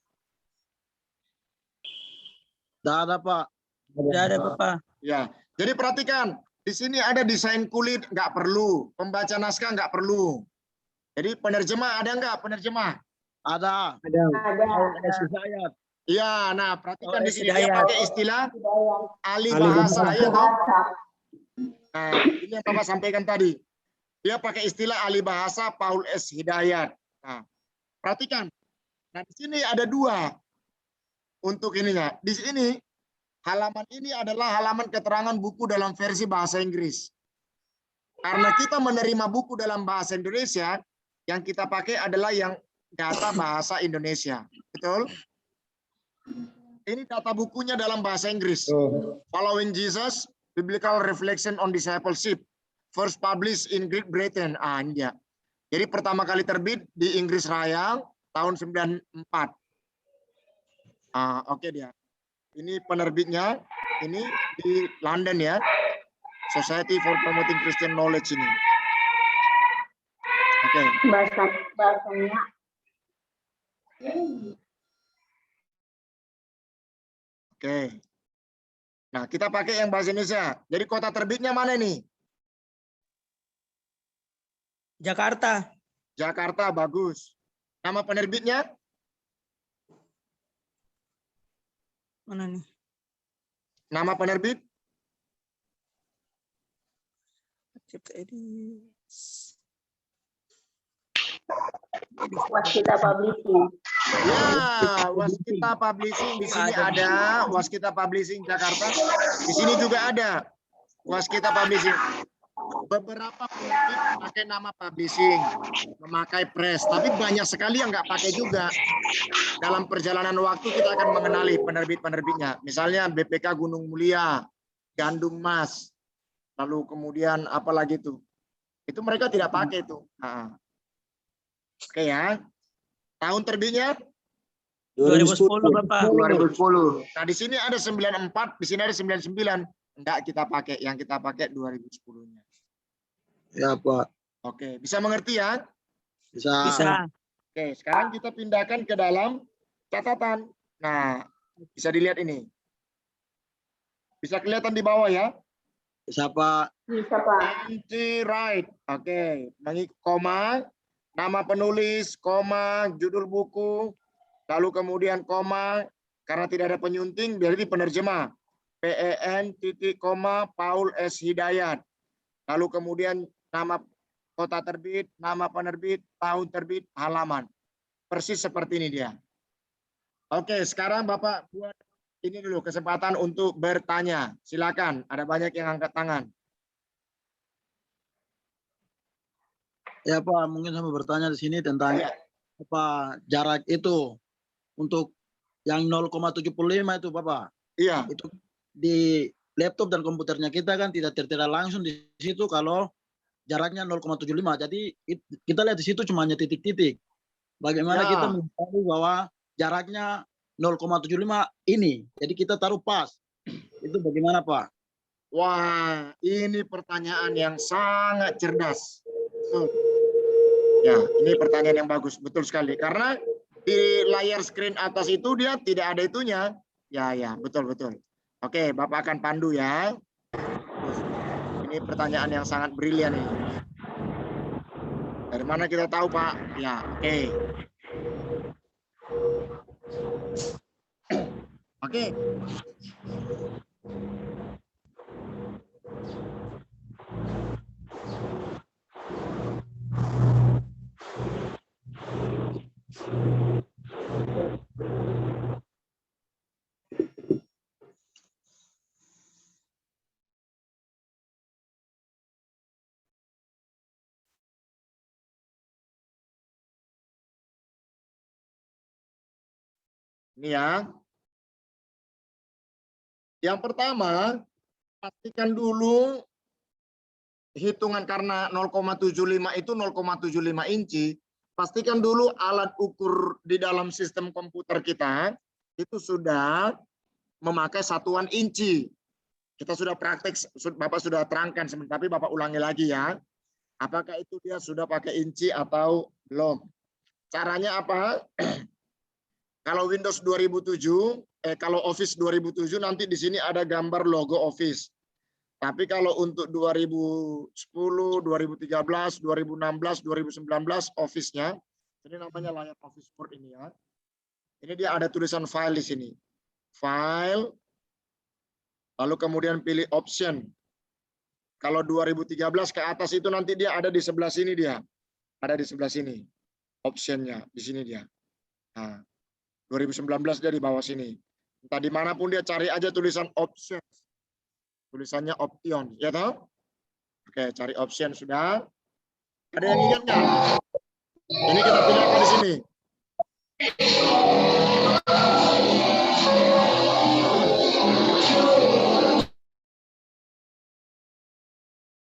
Tidak ada, Pak. Tidak ada, Bapak. Ya. Jadi perhatikan, di sini ada desain kulit nggak perlu, pembaca naskah nggak perlu. Jadi penerjemah ada nggak penerjemah? Ada. ada. Hidayat. Iya, nah perhatikan Oh, di sini dia Hidayat. pakai istilah ahli Ahli bahasa, bahasa. ya toh? Nah, ini yang Bapak sampaikan tadi. Dia pakai istilah ahli bahasa Paul S. Hidayat. Nah, perhatikan. Nah, di sini ada dua untuk ininya. Di sini halaman ini adalah halaman keterangan buku dalam versi bahasa Inggris. Karena kita menerima buku dalam bahasa Indonesia, yang kita pakai adalah yang data bahasa Indonesia. Betul? Ini data bukunya dalam bahasa Inggris. Following Jesus, Biblical Reflection on Discipleship. First published in Great Britain. Ah, ini dia. Jadi pertama kali terbit di Inggris Raya tahun 94. Ah, oke dia. Ini penerbitnya. Ini di London ya. Society for Promoting Christian Knowledge ini. Oke. Bahasanya. Oke. Nah, kita pakai yang bahasa Indonesia. Jadi kota terbitnya mana nih? Jakarta. Jakarta, bagus. Nama penerbitnya? Mana nih? Nama penerbit? Cipta Edis. Waskita Publishing. Ya, Waskita Publishing di sini ada Waskita Publishing Jakarta. Di sini juga ada Waskita Publishing. Beberapa penerbit pakai nama publishing, memakai press, tapi banyak sekali yang nggak pakai juga. Dalam perjalanan waktu kita akan mengenali penerbit-penerbitnya. Misalnya BPK Gunung Mulia, Gandum Mas, lalu kemudian apa lagi tuh? Itu mereka tidak pakai itu. Nah. Oke ya. Tahun terbitnya 2010, Bapak. 2010. Nah, di sini ada 94, di sini ada 99. Enggak kita pakai, yang kita pakai 2010-nya. Ya, Pak. Oke, bisa mengerti ya? Bisa. Bisa. Oke, sekarang kita pindahkan ke dalam catatan. Nah, bisa dilihat ini. Bisa kelihatan di bawah ya? Bisa, Pak. Bisa, Pak. Anti-right. Oke, koma, nama penulis, koma, judul buku, lalu kemudian koma, karena tidak ada penyunting, berarti penerjemah. PEN, titik, koma, Paul S. Hidayat. Lalu kemudian nama kota terbit, nama penerbit, tahun terbit, halaman. Persis seperti ini dia. Oke, sekarang Bapak buat ini dulu kesempatan untuk bertanya. Silakan, ada banyak yang angkat tangan. Ya, Pak, mungkin saya mau bertanya di sini tentang apa jarak itu untuk yang 0,75 itu, Bapak. Iya. Itu di laptop dan komputernya kita kan tidak tertera langsung di situ kalau jaraknya 0,75. Jadi kita lihat di situ cuma hanya titik-titik. Bagaimana kita mengetahui bahwa jaraknya 0,75 ini. Jadi kita taruh pas. Itu bagaimana, Pak? Wah, ini pertanyaan yang sangat cerdas. Ya, ini pertanyaan yang bagus, betul sekali. Karena di layar screen atas itu dia tidak ada itunya. Ya, betul. Oke, Bapak akan pandu ya. Ini pertanyaan yang sangat brilian ini. Dari mana kita tahu, Pak? Ya, oke. Oke. Ini ya. Yang pertama, pastikan dulu hitungan karena 0,75 itu 0,75 inci. Pastikan dulu alat ukur di dalam sistem komputer kita itu sudah memakai satuan inci. Kita sudah praktek, Bapak sudah terangkan, tapi Bapak ulangi lagi ya. Apakah itu dia sudah pakai inci atau belum? Caranya apa? Kalau Windows 2007, kalau Office 2007 nanti di sini ada gambar logo Office. Tapi kalau untuk 2010, 2013, 2016, 2019 Office-nya, ini namanya layar Office Word ini ya. Ini dia ada tulisan file di sini. File, lalu kemudian pilih option. Kalau 2013 ke atas itu nanti dia ada di sebelah sini dia. Ada di sebelah sini. Option-nya, di sini dia. Nah, 2019 dia di bawah sini. Entah dimanapun dia cari aja tulisan option. Tulisannya option, ya toh? Oke, cari option sudah. Ada yang ingat nggak? Ini kita pilih apa di sini?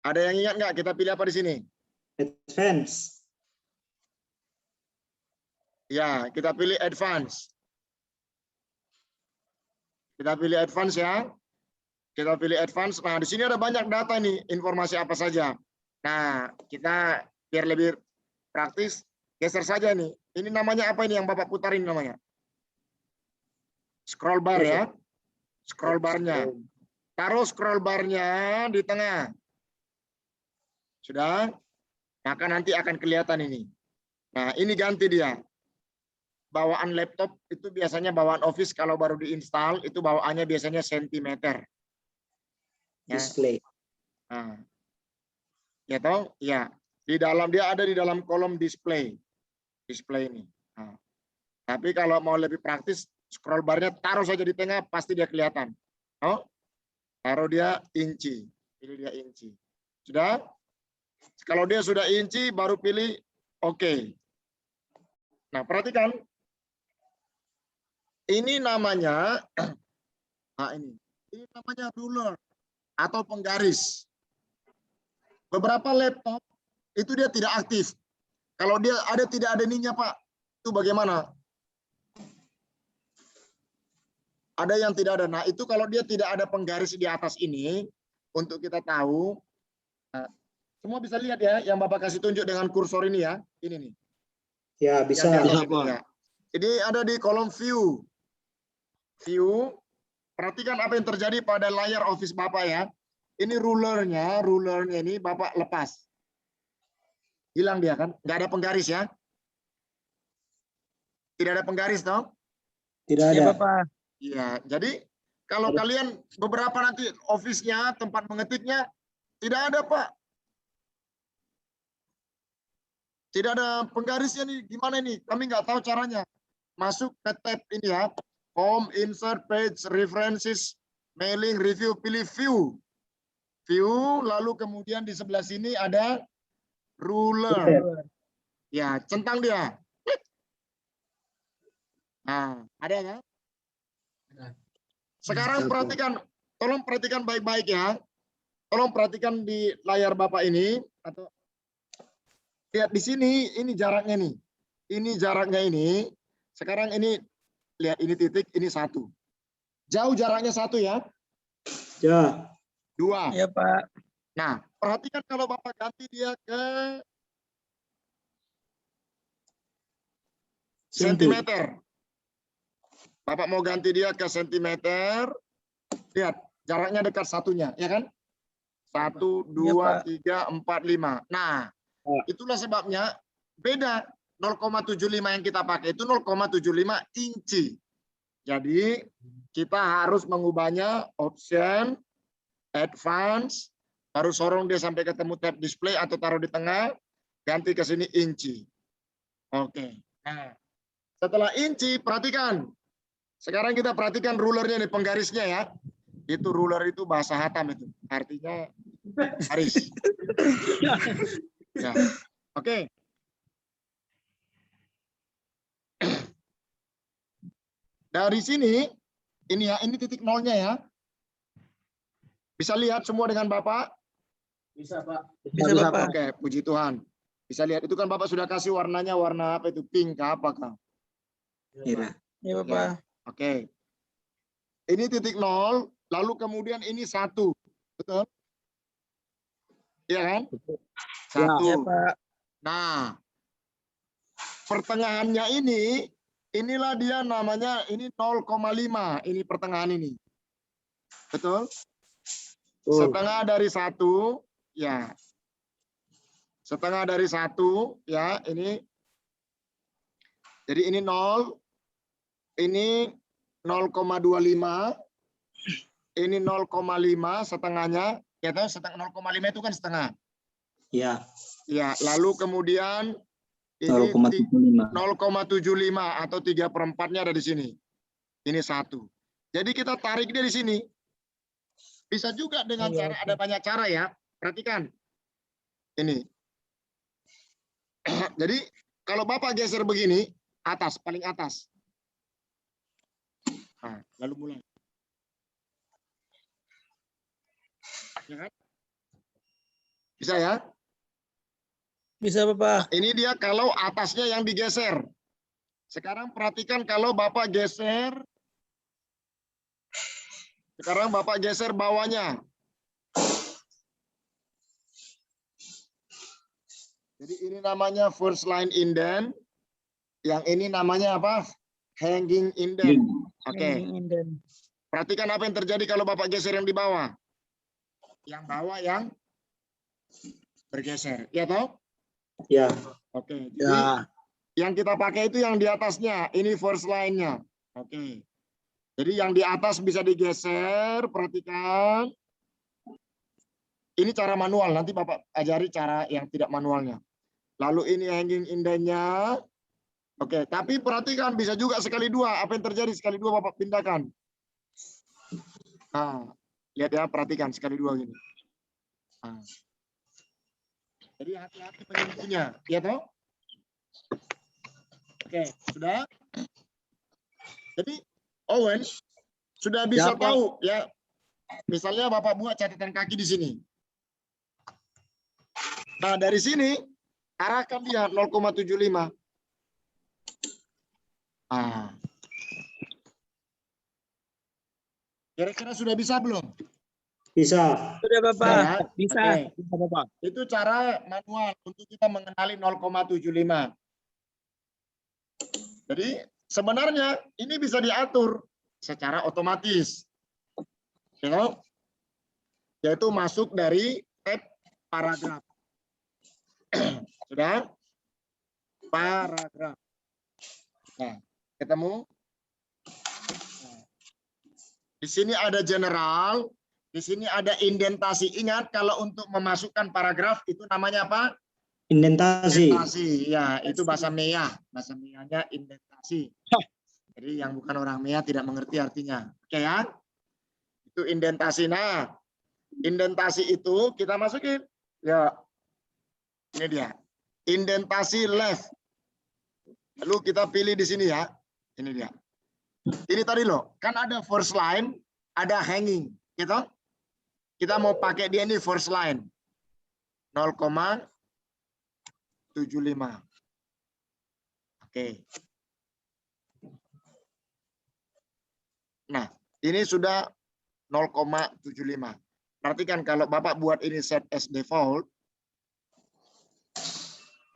Ada yang ingat nggak? Kita pilih apa di sini? Advance. Ya, kita pilih advance. Kita pilih advance ya. Kita pilih advance. Nah, di sini ada banyak data nih, informasi apa saja. Nah, kita biar lebih praktis, geser saja nih. Ini namanya apa ini yang Bapak putarin namanya? Scroll bar ya. Scroll barnya. Taruh scroll barnya di tengah. Sudah? Maka nanti akan kelihatan ini. Nah, ini ganti dia. Bawaan laptop itu biasanya bawaan Office kalau baru diinstal, itu bawaannya biasanya sentimeter. Ya. Display. Nah, ya toh, ya di dalam dia ada di dalam kolom display ini. Nah, tapi kalau mau lebih praktis, scroll barnya taruh saja di tengah, pasti dia kelihatan. Oh, taruh dia inci, pilih dia inci. Sudah? Kalau dia sudah inci, baru pilih OK. Nah, perhatikan, ini namanya, nah ini namanya ruler atau penggaris. Beberapa laptop itu dia tidak aktif. Kalau dia ada tidak ada ininya Pak, itu bagaimana? Ada yang tidak ada. Nah itu kalau dia tidak ada penggaris di atas ini, untuk kita tahu, nah, semua bisa lihat ya, yang Bapak kasih tunjuk dengan kursor ini ya, ini nih. Ya, bisa. Ya. Ini ada di kolom view. View, perhatikan apa yang terjadi pada layar Office Bapak ya. Ini rulernya ini Bapak lepas. Hilang dia kan, nggak ada penggaris ya. Tidak ada penggaris toh? Tidak Ya, ada. Bapak. Iya, jadi kalau kalian beberapa nanti Office-nya, tempat mengetiknya, tidak ada Pak. Tidak ada penggarisnya nih, gimana nih? Kami nggak tahu caranya. Masuk ke tab ini ya, Home, Insert, Page, References, Mailing, Review, pilih View. View, lalu kemudian di sebelah sini ada Ruler. Ya, centang dia. Nah, ada ya? Sekarang perhatikan, tolong perhatikan baik-baik ya. Tolong perhatikan di layar Bapak ini, atau lihat di sini, ini jaraknya nih. Ini jaraknya ini. Sekarang ini, lihat ini titik, ini 1. Jauh jaraknya 1 ya. Ya. 2. Ya, Pak. Nah, perhatikan kalau Bapak ganti dia ke sentimeter. Bapak mau ganti dia ke sentimeter. Lihat, jaraknya dekat satunya, ya kan? 1, 2, 3, 4, 5. Nah, itulah sebabnya beda. 0,75 yang kita pakai itu 0,75 inci. Jadi, kita harus mengubahnya option, advance, baru sorong dia sampai ketemu tab display atau taruh di tengah, ganti ke sini inci. Oke. Nah, Setelah inci, perhatikan. Sekarang kita perhatikan rulernya nih, penggarisnya ya. Itu ruler itu bahasa Hatam itu. Artinya garis. Ya. Oke. Dari sini, ini ya, ini titik nolnya ya. Bisa lihat semua dengan Bapak? Bisa, Pak. Bisa, Bapak. Oke, puji Tuhan. Bisa lihat, itu kan Bapak sudah kasih warnanya, warna apa itu? Pink kah, apakah? Iya. Ya, Bapak. Oke. Ini titik nol, lalu kemudian ini 1. Betul? Iya kan? 1. Ya, Pak. Nah, pertengahannya ini, inilah dia namanya, ini 0,5. Ini pertengahan ini. Betul? Setengah dari 1, ya. Setengah dari 1, ya, ini. Jadi ini 0, ini 0,25, ini 0,5 setengahnya, ya tahu 0,5 itu kan setengah. Iya. Ya, lalu kemudian ini 0,75. 0,75 atau 3/4-nya ada di sini. Ini 1. Jadi kita tarik dia di sini. Bisa juga dengan cara, ada banyak cara ya. Perhatikan. Ini. Jadi kalau Bapak geser begini, atas, paling atas. Nah, lalu mulai. Ya kan? Bisa ya? Bisa, Bapak. Nah, ini dia kalau atasnya yang digeser. Sekarang perhatikan kalau Bapak geser. Sekarang Bapak geser bawahnya. Jadi ini namanya first line indent. Yang ini namanya apa? Hanging indent. Oke. Perhatikan apa yang terjadi kalau Bapak geser yang di bawah. Yang bawah yang bergeser. Ya toh? Ya. Oke. Jadi yang kita pakai itu yang di atasnya. Ini first line-nya. Oke. Jadi yang di atas bisa digeser. Perhatikan. Ini cara manual. Nanti Bapak ajari cara yang tidak manualnya. Lalu ini hanging indent-nya. Oke. Tapi perhatikan bisa juga sekali dua. Apa yang terjadi sekali dua Bapak pindahkan. Nah. Lihat ya. Perhatikan sekali dua gini. Nah. Jadi hati-hati penyentuhnya. Ya toh? Oke. Sudah? Jadi Owen sudah bisa tahu ya. Misalnya Bapak buat catatan kaki di sini. Nah, dari sini arahkan dia 0,75. Ah. Kira-kira sudah bisa belum? Bisa. Sudah, Bapak. Ya? Bisa. Oke. Bisa, Bapak. Itu cara manual untuk kita mengenali 0,75. Jadi sebenarnya ini bisa diatur secara otomatis. Ya, yaitu masuk dari tab paragraf. Sudah? Paragraf. Nah, ketemu? Nah. Di sini ada general, di sini ada indentasi. Ingat kalau untuk memasukkan paragraf itu namanya apa? Indentasi. Indentasi. Ya, itu bahasa MEA. Bahasa MEA-nya indentasi. Jadi yang bukan orang MEA tidak mengerti artinya. Oke ya? Itu indentasi. Nah, indentasi itu kita masukin. Ya, ini dia. Indentasi left. Lalu kita pilih di sini ya. Ini dia. Ini tadi loh, kan ada first line, ada hanging, gitu. Kita mau pakai dia ini first line. 0,75. Oke. Nah, ini sudah 0,75. Perhatikan kalau Bapak buat ini set as default.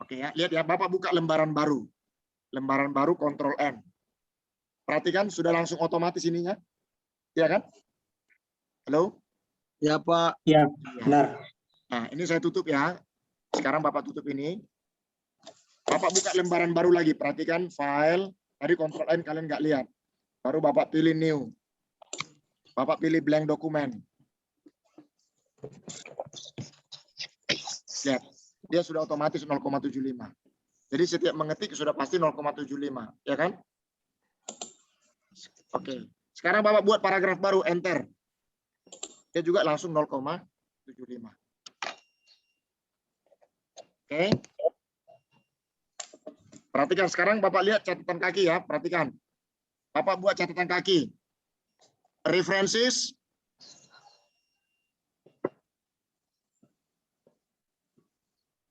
Oke ya, lihat ya, Bapak buka lembaran baru. Lembaran baru Ctrl N. Perhatikan sudah langsung otomatis ininya. Ya kan? Halo? Ya, Pak. Ya, benar. Nah, ini saya tutup ya. Sekarang Bapak tutup ini. Bapak buka lembaran baru lagi. Perhatikan file. Tadi Ctrl N kalian nggak lihat. Baru Bapak pilih new. Bapak pilih blank dokumen. Lihat. Dia sudah otomatis 0,75. Jadi setiap mengetik sudah pasti 0,75, ya kan? Oke. Sekarang Bapak buat paragraf baru, enter. Dia juga langsung 0,75. Oke. Perhatikan sekarang Bapak lihat catatan kaki ya, perhatikan. Bapak buat catatan kaki. References.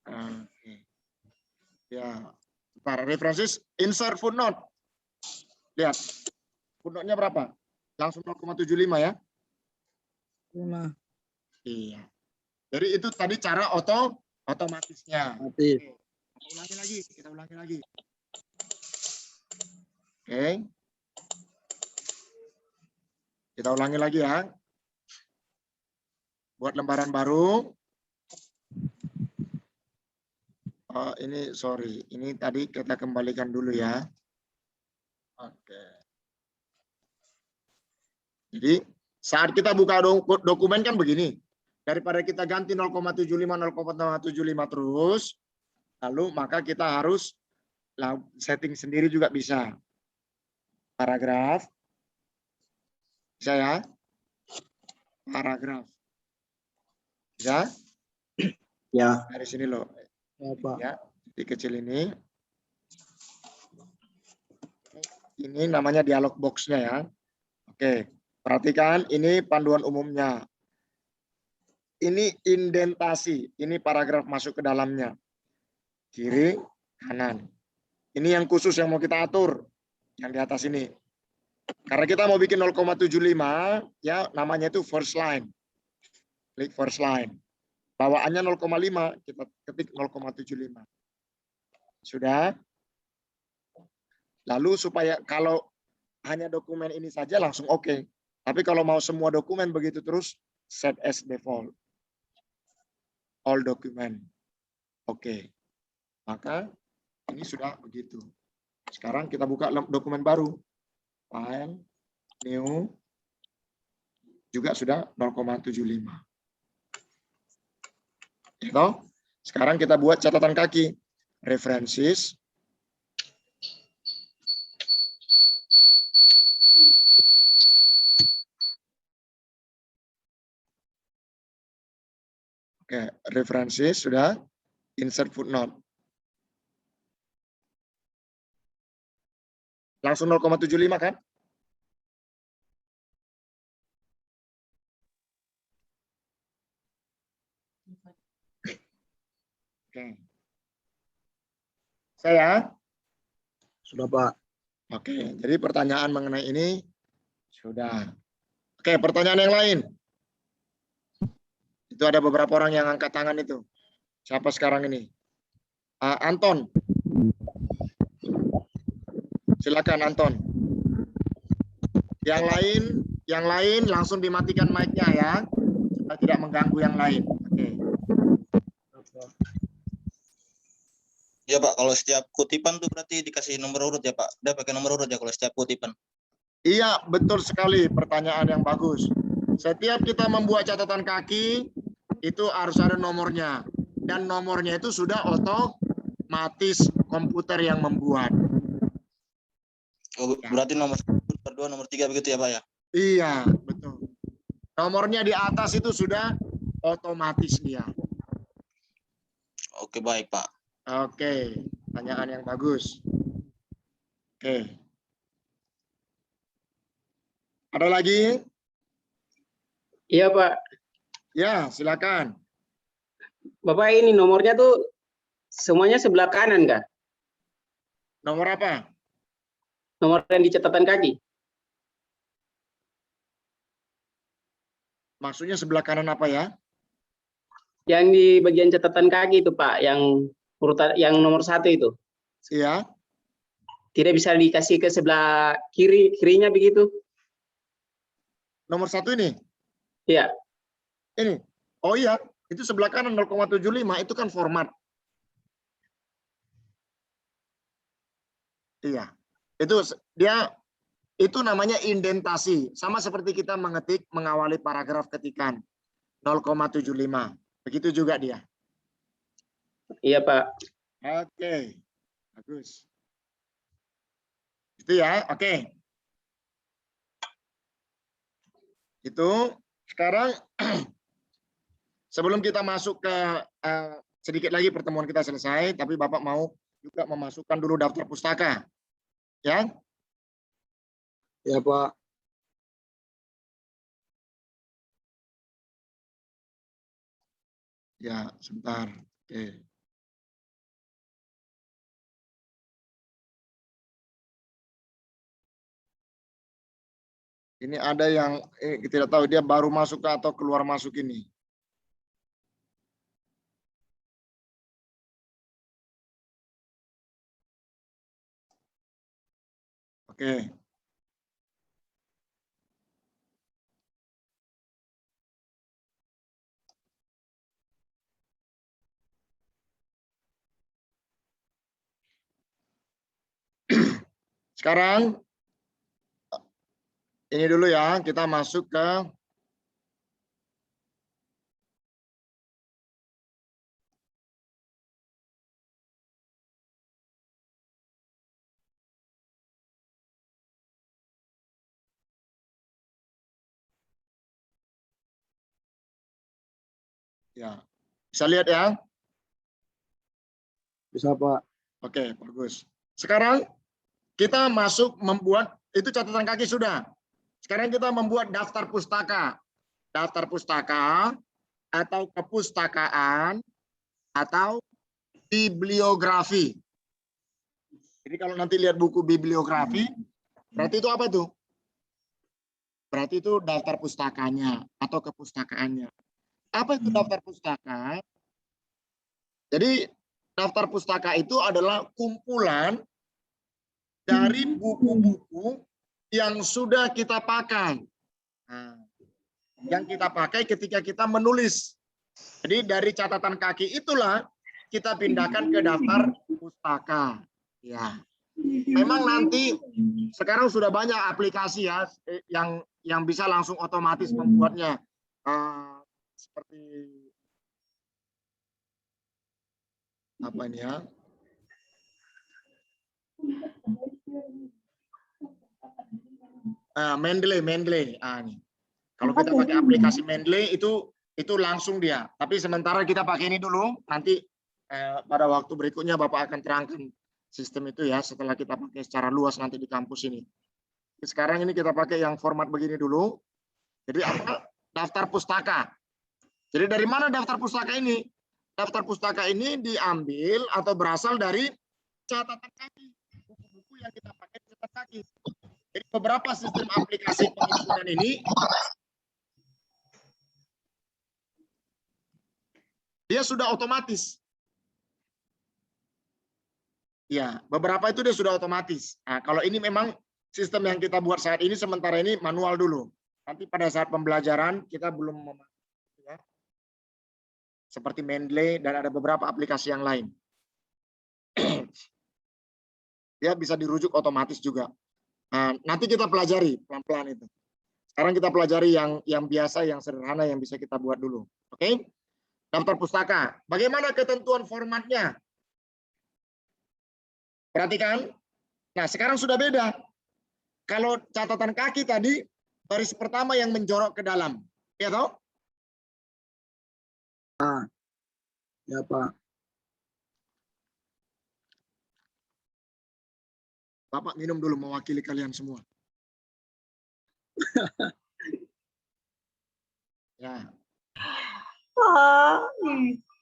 Oke. Ya, bentar. References, insert footnote. Lihat. Footnote-nya berapa? Langsung 0,75 ya. 5. Iya. Jadi itu tadi cara otomatisnya. Mati. Oke. Kita ulangi lagi. Oke. Kita ulangi lagi ya. Buat lembaran baru. Oh, ini sorry. Ini tadi kita kembalikan dulu ya. Oke. Jadi saat kita buka dokumen kan begini. Daripada kita ganti 0,75 terus, lalu maka kita harus setting sendiri juga bisa. Paragraf. Bisa ya? Paragraf. Bisa? Ya. Dari sini loh. Ya, Pak. Ya, di kecil ini. Ini namanya dialog box-nya ya. Oke, perhatikan ini panduan umumnya. Ini indentasi, ini paragraf masuk ke dalamnya. Kiri, kanan. Ini yang khusus yang mau kita atur, yang di atas ini. Karena kita mau bikin 0,75, ya namanya itu first line. Klik first line. Bawaannya 0,5, kita ketik 0,75. Sudah? Lalu supaya kalau hanya dokumen ini saja langsung oke. Tapi kalau mau semua dokumen begitu terus, set as default. All document. Oke. Maka ini sudah begitu. Sekarang kita buka dokumen baru. File, new, juga sudah 0,75. Gitu. Sekarang kita buat catatan kaki. References. Oke, references sudah. Insert footnote. Langsung 0,75 kan? Oke. Saya? Sudah, Pak. Oke, jadi pertanyaan mengenai ini sudah. Oke, pertanyaan yang lain. Itu ada beberapa orang yang angkat tangan itu. Siapa sekarang ini? Anton. Silakan Anton. Yang lain langsung dimatikan mic-nya ya. Supaya tidak mengganggu yang lain. Oke. Ya Pak, kalau setiap kutipan tuh berarti dikasih nomor urut ya Pak. Udah pakai nomor urut ya kalau setiap kutipan. Iya, betul sekali, pertanyaan yang bagus. Setiap kita membuat catatan kaki, itu harus ada nomornya. Dan nomornya itu sudah otomatis komputer yang membuat. Oh, berarti nomor 1, nomor 2, nomor 3 begitu ya Pak ya? Iya, betul. Nomornya di atas itu sudah otomatis dia. Oke, baik Pak. Oke, pertanyaan yang bagus. Oke. Ada lagi? Iya, Pak. Ya, silakan. Bapak ini nomornya tuh semuanya sebelah kanan, kah? Nomor apa? Nomor yang di catatan kaki. Maksudnya sebelah kanan apa ya? Yang di bagian catatan kaki itu, Pak, yang urutan yang nomor 1 itu. Iya. Tidak bisa dikasih ke sebelah kirinya begitu? Nomor 1 ini? Iya. Ini. Oh iya, itu sebelah kanan 0,75 itu kan format. Iya. Itu namanya indentasi. Sama seperti kita mengetik mengawali paragraf ketikan 0,75. Begitu juga dia. Iya, Pak. Oke. Bagus. Itu ya, oke. Itu sekarang sebelum kita masuk ke sedikit lagi pertemuan kita selesai, tapi Bapak mau juga memasukkan dulu daftar pustaka. Ya? Ya, Pak. Ya, sebentar. Oke. Ini ada yang kita tidak tahu dia baru masuk atau keluar masuk ini. Oke. Sekarang ini dulu ya, kita masuk ke ya. Bisa lihat ya? Bisa, Pak. Oke, bagus. Sekarang kita masuk membuat, itu catatan kaki sudah. Sekarang kita membuat daftar pustaka. Daftar pustaka atau kepustakaan atau bibliografi. Jadi kalau nanti lihat buku bibliografi, berarti itu apa itu? Berarti itu daftar pustakanya atau kepustakaannya. Apa itu daftar pustaka? Jadi daftar pustaka itu adalah kumpulan dari buku-buku yang sudah kita pakai. Nah, yang kita pakai ketika kita menulis. Jadi dari catatan kaki itulah kita pindahkan ke daftar pustaka. Ya. Memang nanti sekarang sudah banyak aplikasi ya yang bisa langsung otomatis membuatnya. Seperti apa ini ya? Mendeley. Ini. Kalau kita pakai aplikasi Mendeley itu langsung dia. Tapi sementara kita pakai ini dulu. Nanti pada waktu berikutnya Bapak akan terangkan sistem itu ya. Setelah kita pakai secara luas nanti di kampus ini. Sekarang ini kita pakai yang format begini dulu. Jadi apa? Daftar pustaka. Jadi dari mana daftar pustaka ini? Daftar pustaka ini diambil atau berasal dari catatan kaki. Buku-buku yang kita pakai catatan kaki. Jadi beberapa sistem aplikasi penghimpunan ini dia sudah otomatis. Ya, beberapa itu dia sudah otomatis. Nah, kalau ini memang sistem yang kita buat saat ini sementara ini manual dulu. Nanti pada saat pembelajaran kita belum ya, seperti Mendeley dan ada beberapa aplikasi yang lain. Dia bisa dirujuk otomatis juga. Nah, nanti kita pelajari pelan-pelan itu. Sekarang kita pelajari yang biasa, yang sederhana, yang bisa kita buat dulu. Oke? Daftar pustaka. Bagaimana ketentuan formatnya? Perhatikan. Nah, sekarang sudah beda. Kalau catatan kaki tadi, baris pertama yang menjorok ke dalam. Ya toh? Ya, Pak. Bapak minum dulu mewakili kalian semua. Ya.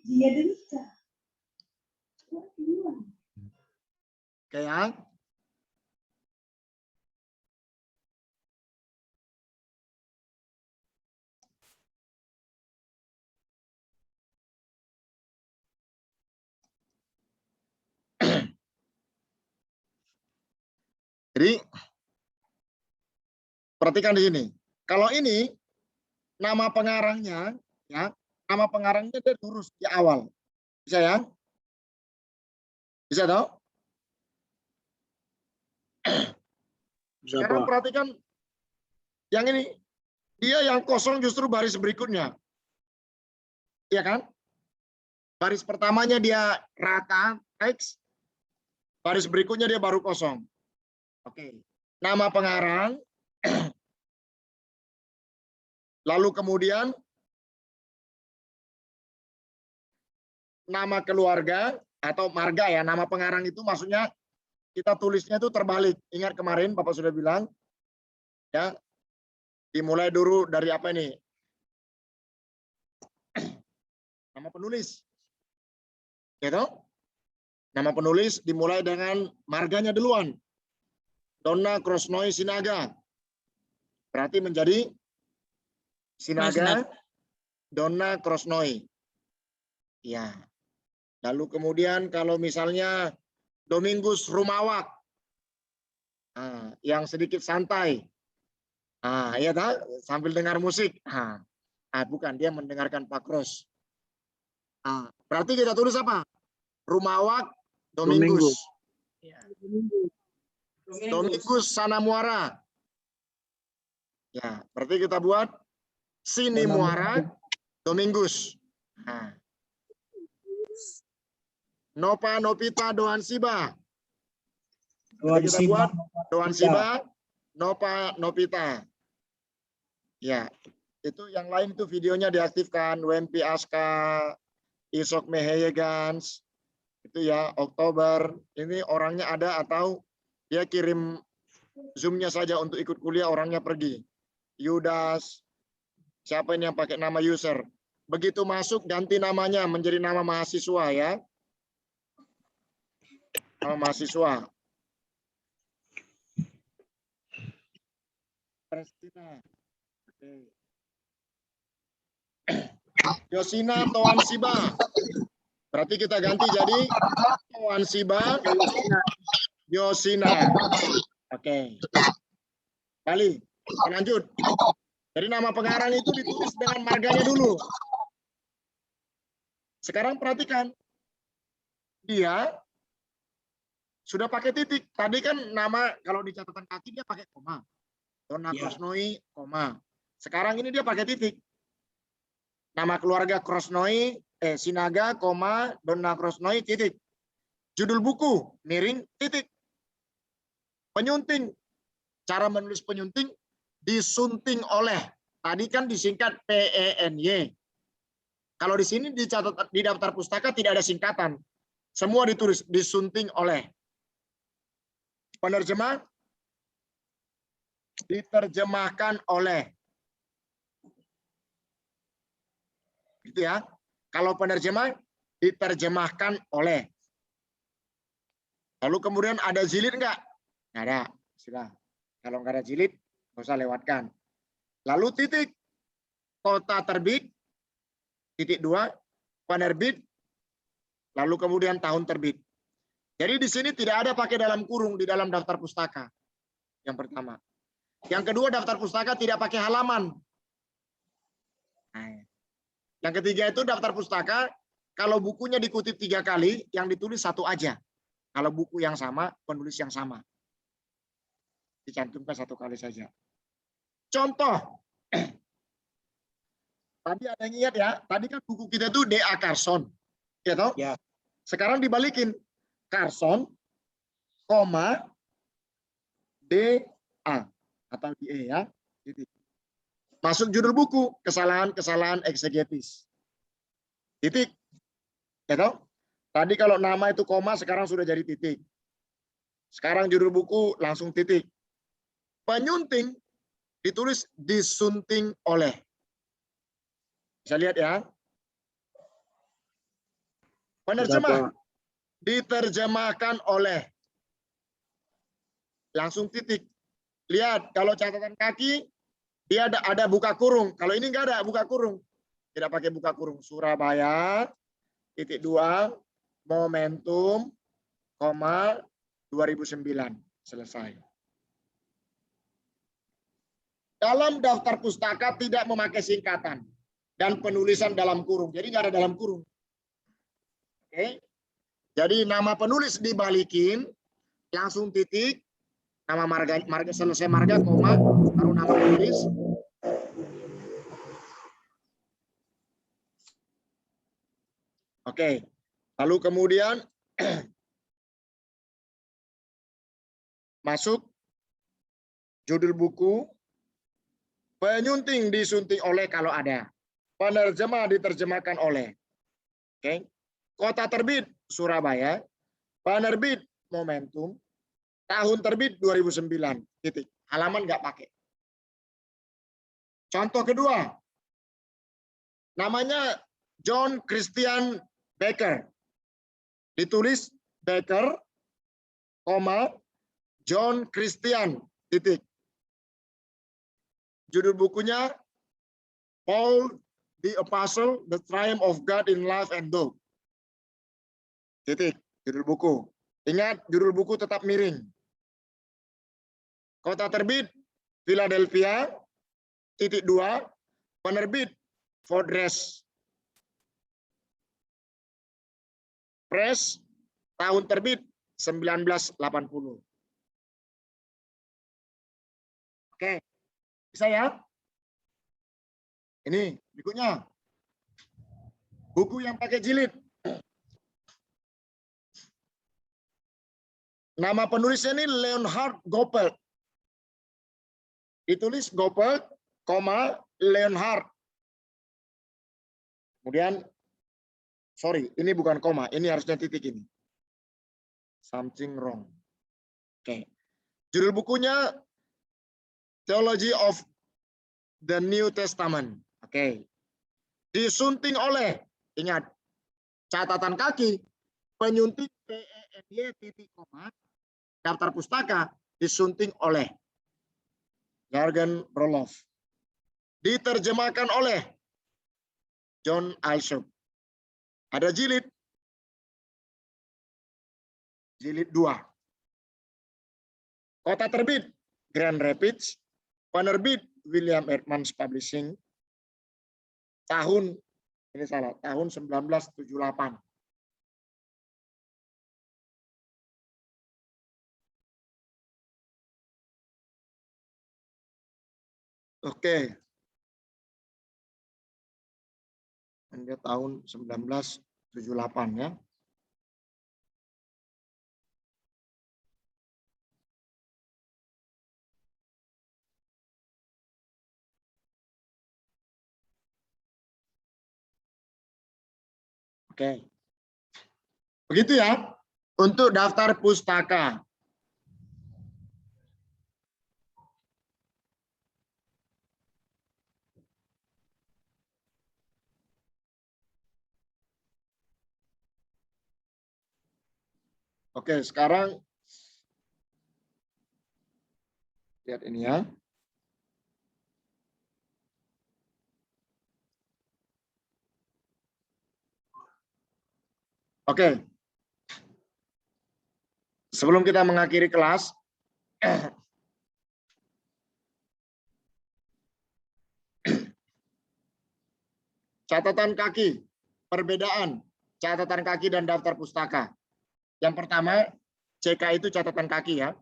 Dia derita. Kayak jadi perhatikan di sini. Kalau ini nama pengarangnya ya, nama pengarangnya dia lurus di awal. Bisa ya? Bisa toh? Sekarang perhatikan yang ini. Dia yang kosong justru baris berikutnya. Iya kan? Baris pertamanya dia rata, X. Baris berikutnya dia baru kosong. Oke. Nama pengarang. Lalu kemudian nama keluarga atau marga ya. Nama pengarang itu maksudnya kita tulisnya itu terbalik. Ingat kemarin Bapak sudah bilang ya. Dimulai dulu dari apa ini? Nama penulis. Gitu? Nama penulis dimulai dengan marganya duluan. Donna Krosnoe Sinaga. Berarti menjadi Sinaga Donna Krosnoe. Ya. Lalu kemudian kalau misalnya Domingus Rumawak. Nah, yang sedikit santai. Iya tak? Sambil dengar musik. Bukan, dia mendengarkan Pak Kros. Berarti kita tulis apa? Rumawak Domingus. Ya. Domingus Sanamuara. Ya, berarti kita buat Sini Muara Domingus. Nopa Nopita Doan Siba. Jadi kita buat Doan Siba, Nopa Nopita. Ya, itu yang lain itu videonya diaktifkan. Wempi Aska, Isok Meheyegans, itu ya Oktober. Ini orangnya ada atau dia kirim Zoom-nya saja untuk ikut kuliah, orangnya pergi. Yudas, siapa ini yang pakai nama user? Begitu masuk ganti namanya menjadi nama mahasiswa ya. Nama mahasiswa. Prestina. Yosina Toan Siba. Berarti kita ganti jadi Toan Siba Yosina. Oke. Kali lanjut. Jadi nama pengarang itu ditulis dengan marganya dulu. Sekarang perhatikan. Dia sudah pakai titik. Tadi kan nama kalau di catatan kaki dia pakai koma. Donna Krosnoe, koma. Sekarang ini dia pakai titik. Nama keluarga Krosnoe, Sinaga, koma, Donna Krosnoe, titik. Judul buku, miring, titik. Penyunting. Cara menulis penyunting, disunting oleh. Tadi kan disingkat PENY. Kalau di sini dicatat di daftar pustaka tidak ada singkatan. Semua ditulis disunting oleh. Penerjemah, diterjemahkan oleh. Gitu ya. Kalau penerjemah diterjemahkan oleh. Lalu kemudian ada jilid enggak? Nggak ada. Sudah. Kalau nggak ada jilid, nggak usah lewatkan. Lalu titik. Kota terbit. Titik 2. Penerbit. Lalu kemudian tahun terbit. Jadi di sini tidak ada pakai dalam kurung di dalam daftar pustaka. Yang pertama. Yang kedua, daftar pustaka tidak pakai halaman. Yang ketiga itu daftar pustaka, kalau bukunya dikutip 3 kali, yang ditulis 1 aja. Kalau buku yang sama, penulis yang sama. Dicantumkan 1 kali saja. Contoh. Tadi ada yang ingat ya, tadi kan buku kita itu D.A. Carson. Ya toh? Ya. Sekarang dibalikin. Carson, koma, D.A. Atau DE ya. Masuk judul buku, kesalahan-kesalahan eksegetis. Titik. Ya toh? Tadi kalau nama itu koma, sekarang sudah jadi titik. Sekarang judul buku langsung titik. Penyunting ditulis disunting oleh. Bisa lihat ya. Penerjemah diterjemahkan oleh. Langsung titik. Lihat, kalau catatan kaki, dia ada buka kurung. Kalau ini enggak ada buka kurung. Tidak pakai buka kurung. Surabaya, titik 2, momentum, koma, 2009. Selesai. Dalam daftar pustaka tidak memakai singkatan. Dan penulisan dalam kurung. Jadi enggak ada dalam kurung. Oke. Jadi nama penulis dibalikin, langsung titik. Nama marga selesai marga, koma, baru nama penulis. Oke. Lalu kemudian masuk judul buku, penyunting disunting oleh kalau ada, penerjemah diterjemahkan oleh. Oke. Kota terbit Surabaya, penerbit Momentum, tahun terbit 2009. Titik. Halaman nggak pakai. Contoh kedua, namanya John Christian Baker. Ditulis Baker, John Christian, titik. Judul bukunya Paul the Apostle, The Triumph of God in Life and Death. Titik, judul buku. Ingat, judul buku tetap miring. Kota terbit Philadelphia, titik 2, penerbit Fordress Press, tahun terbit 1980. Oke, bisa ya? Ini berikutnya. Buku yang pakai jilid. Nama penulisnya ini Leonhard Goppelt. Ditulis Goppelt, Leonhard. Kemudian, sorry, ini bukan koma, ini harusnya titik ini. Something wrong. Oke. Judul bukunya Theology of the New Testament. Oke. Disunting oleh, ingat, catatan kaki, penyunting PENY titik koma, daftar pustaka, disunting oleh Jürgen Roloff. Diterjemahkan oleh John Alsop. Ada jilid 2. Kota terbit Grand Rapids, penerbit William Edmunds Publishing, tahun 1978. Oke. Dia tahun 1978 ya. Oke. Begitu ya untuk daftar pustaka. Oke, sekarang lihat ini ya. Oke. Sebelum kita mengakhiri kelas, catatan kaki, perbedaan catatan kaki dan daftar pustaka. Yang pertama, CK itu catatan kaki ya.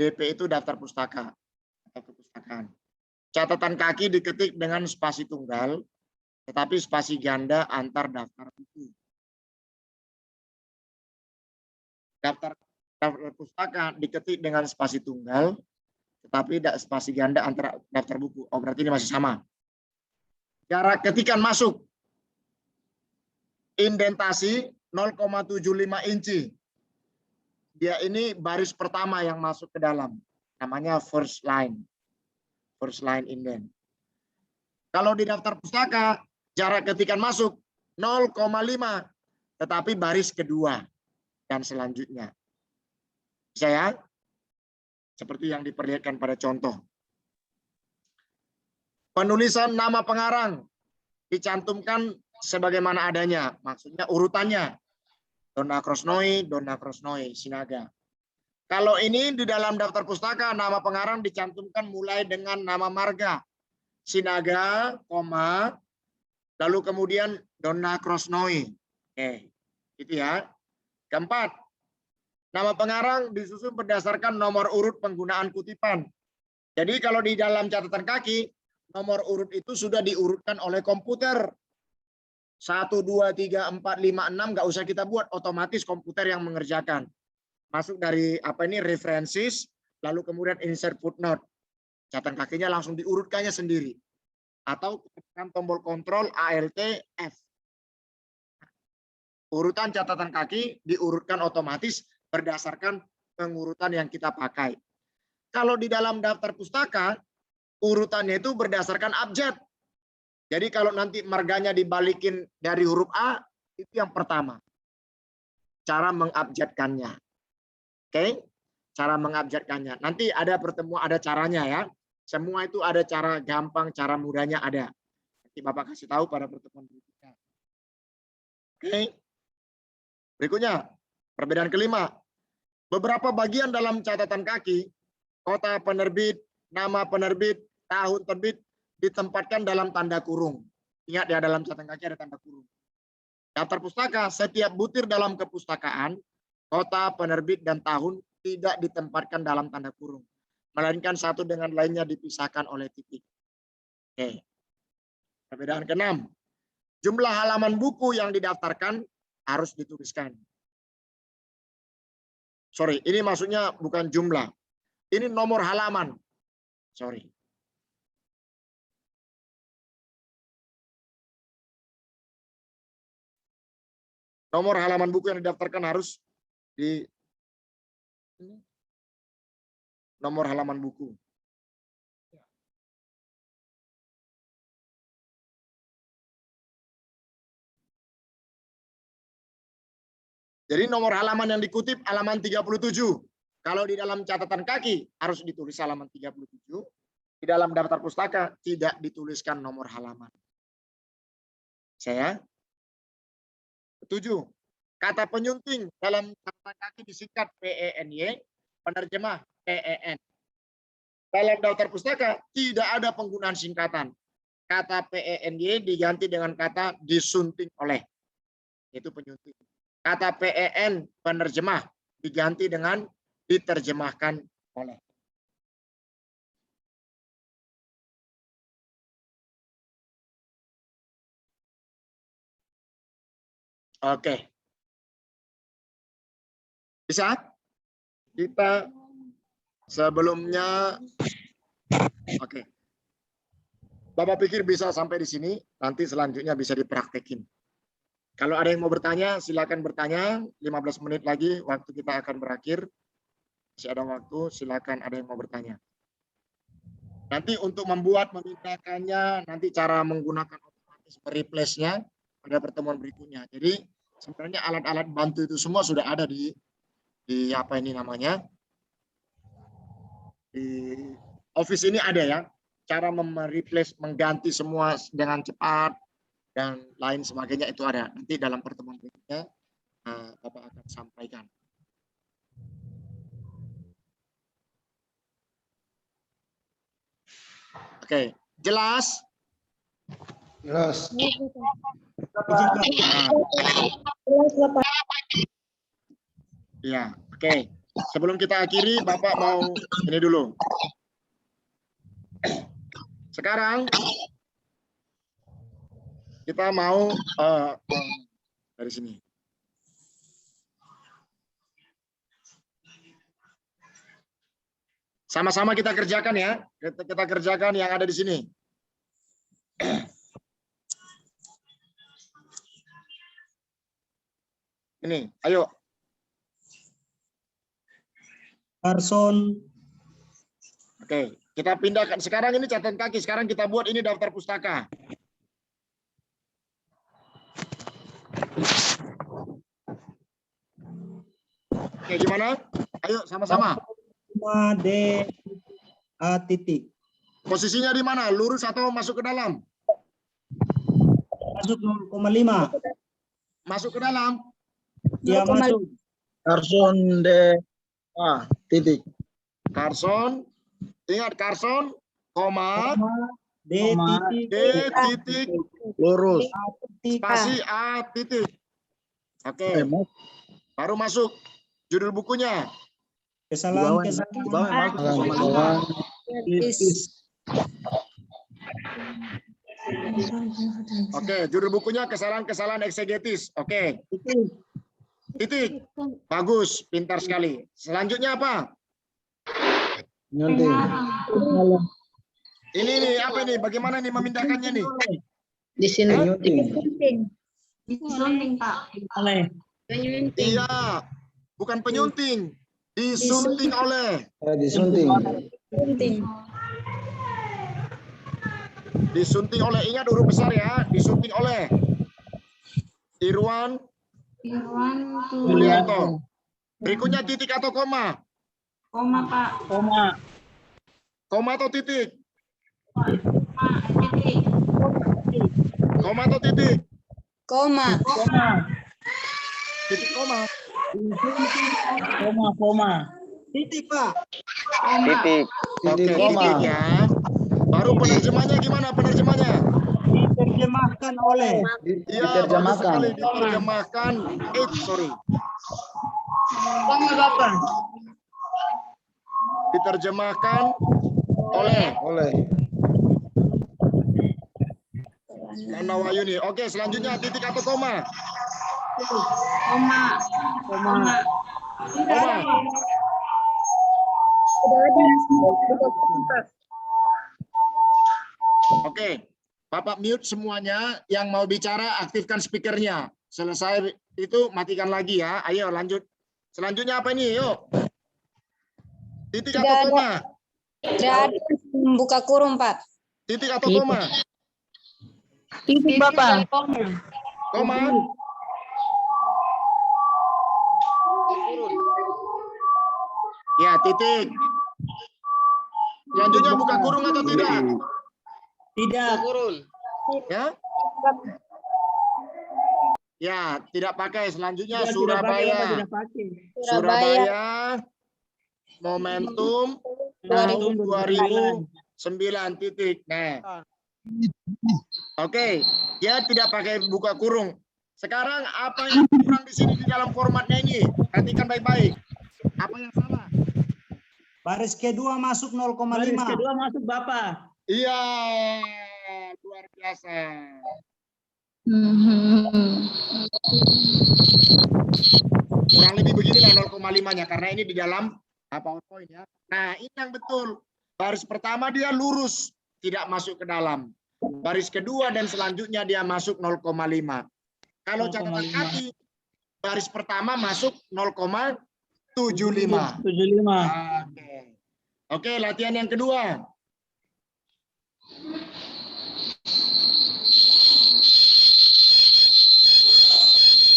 DP itu daftar pustaka atau kepustakaan. Catatan kaki diketik dengan spasi tunggal, tetapi spasi ganda antar daftar buku. Daftar pustaka diketik dengan spasi tunggal, tetapi tidak spasi ganda antara daftar buku. Oh, berarti ini masih sama. Jarak ketikan masuk. Indentasi 0,75 inci. Dia ini baris pertama yang masuk ke dalam. Namanya first line. First line indent. Kalau di daftar pustaka, jarak ketikan masuk 0,5. Tetapi baris kedua. Dan selanjutnya. Bisa ya? Seperti yang diperlihatkan pada contoh. Penulisan nama pengarang dicantumkan sebagaimana adanya. Maksudnya urutannya. Donna Krosnoe, Sinaga. Kalau ini di dalam daftar pustaka, nama pengarang dicantumkan mulai dengan nama marga. Sinaga, lalu kemudian Donna Krosnoe. Oke, itu ya. Keempat, nama pengarang disusun berdasarkan nomor urut penggunaan kutipan. Jadi kalau di dalam catatan kaki, nomor urut itu sudah diurutkan oleh komputer. 1, 2, 3, 4, 5, 6 nggak usah kita buat, otomatis komputer yang mengerjakan. Masuk dari apa ini references, lalu kemudian insert footnote. Catatan kakinya langsung diurutkannya sendiri. Atau tekan tombol kontrol Alt F. Urutan catatan kaki diurutkan otomatis berdasarkan pengurutan yang kita pakai. Kalau di dalam daftar pustaka, urutannya itu berdasarkan abjad. Jadi kalau nanti marganya dibalikin dari huruf A, itu yang pertama. Cara mengabjadkannya. Oke? Cara mengabjadkannya. Nanti ada pertemuan, ada caranya ya. Semua itu ada cara gampang, cara mudahnya ada. Nanti Bapak kasih tahu pada pertemuan berikutnya. Oke? Berikutnya, perbedaan kelima. Beberapa bagian dalam catatan kaki, kota penerbit, nama penerbit, tahun terbit, ditempatkan dalam tanda kurung. Ingat ya, dalam catatan kaki ada tanda kurung. Daftar pustaka, setiap butir dalam kepustakaan, kota, penerbit, dan tahun tidak ditempatkan dalam tanda kurung, melainkan satu dengan lainnya dipisahkan oleh titik. Oke. Perbedaan keenam. Jumlah halaman buku yang didaftarkan harus dituliskan. Sorry, ini maksudnya bukan jumlah. Ini nomor halaman. Sorry. Nomor halaman buku yang didaftarkan harus di nomor halaman buku. Jadi nomor halaman yang dikutip halaman 37. Kalau di dalam catatan kaki harus ditulis halaman 37. Di dalam daftar pustaka tidak dituliskan nomor halaman. Saya setuju. Kata penyunting dalam catatan kaki disingkat PENY, penerjemah PEN. Dalam daftar pustaka tidak ada penggunaan singkatan. Kata PENY diganti dengan kata disunting oleh. Itu penyunting. Kata PEN penerjemah diganti dengan diterjemahkan oleh. Oke. Bisa? Kita sebelumnya oke. Bapak pikir bisa sampai di sini, nanti selanjutnya bisa dipraktekin. Kalau ada yang mau bertanya, silakan bertanya. 15 menit lagi waktu kita akan berakhir. Masih ada waktu, silakan ada yang mau bertanya. Nanti untuk memindahkannya, nanti cara menggunakan otomatis replace-nya pada pertemuan berikutnya. Jadi sebenarnya alat-alat bantu itu semua sudah ada di apa ini namanya? Di Office ini ada ya. Cara mereplace, mengganti semua dengan cepat dan lain sebagainya itu ada. Nanti dalam pertemuan berikutnya Bapak akan sampaikan. Oke, jelas? Jelas. Ya, oke. Sebelum kita akhiri, Bapak mau ini dulu. Sekarang kita mau dari sini. Sama-sama kita kerjakan ya. Kita kerjakan yang ada di sini. Ini, ayo. Carson. Oke, kita pindahkan. Sekarang ini catatan kaki. Sekarang kita buat ini daftar pustaka. Oke, gimana? Ayo sama-sama. D A titik. Posisinya di mana? Lurus atau masuk ke dalam? Masuk 0,5. Masuk ke dalam. Ya, masuk. Carson D A titik. Carson. Ingat Carson, koma, D titik. D titik, Lurus. spasi A titik. Oke, baru masuk. Judul bukunya. Kesalahan. Oke, judul bukunya kesalahan-kesalahan eksegetis. Oke. Titik. Bagus, pintar sekali. Selanjutnya apa? Nyunting. Ini nih apa ini? Bagaimana nih memindahkannya nih? Di sini. Nyunting. Disunting, Pak. Oleh. Iya, bukan penyunting. Disunting oleh. Disunting. Disunting oleh. Ingat huruf besar ya. Disunting oleh. Irwan Julianto. Berikutnya titik atau koma? Koma, Pak. Koma. Koma atau titik? Titik. Koma atau titik? Koma. Koma. Titik koma. Koma. Titik, Pak. Titik. Oke, koma. titik ya. Baru penerjemahnya gimana penerjemahnya? Diterjemahkan oleh. Iya, bagus sekali. Diterjemahkan. Sorry. Koma, Bapak. Diterjemahkan oleh. Nana Wayuni. Oke, selanjutnya titik atau koma? Koma. Koma. Oke, Bapak mute semuanya. Yang mau bicara aktifkan speakernya. Selesai itu matikan lagi ya. Ayo lanjut. Selanjutnya apa ini? Yuk. Titik atau koma? Tidak ada buka kurung, Pak. Titik atau koma? Titik, Bapak. Koma. Ya, titik. Selanjutnya buka kurung atau tidak? Tidak. Ya. Ya, tidak pakai. Selanjutnya Tidak pakai, Surabaya. Bapak, tidak pakai. Surabaya. Momentum tahun 2009 titik. Nah. Oke, dia tidak pakai buka kurung. Sekarang apa yang kurang di sini di dalam formatnya ini? Perhatikan baik-baik. Apa yang salah? Baris kedua masuk 0,5. Baris kedua masuk, Bapak. Iya, luar biasa. Kurang lebih beginilah 0,5-nya karena ini di dalam PowerPoint ya. Nah, ini yang betul. Baris pertama dia lurus, tidak masuk ke dalam. Baris kedua dan selanjutnya dia masuk 0,5. Kalau catatan kaki, baris pertama masuk 0,75. 75. Oke, latihan yang kedua.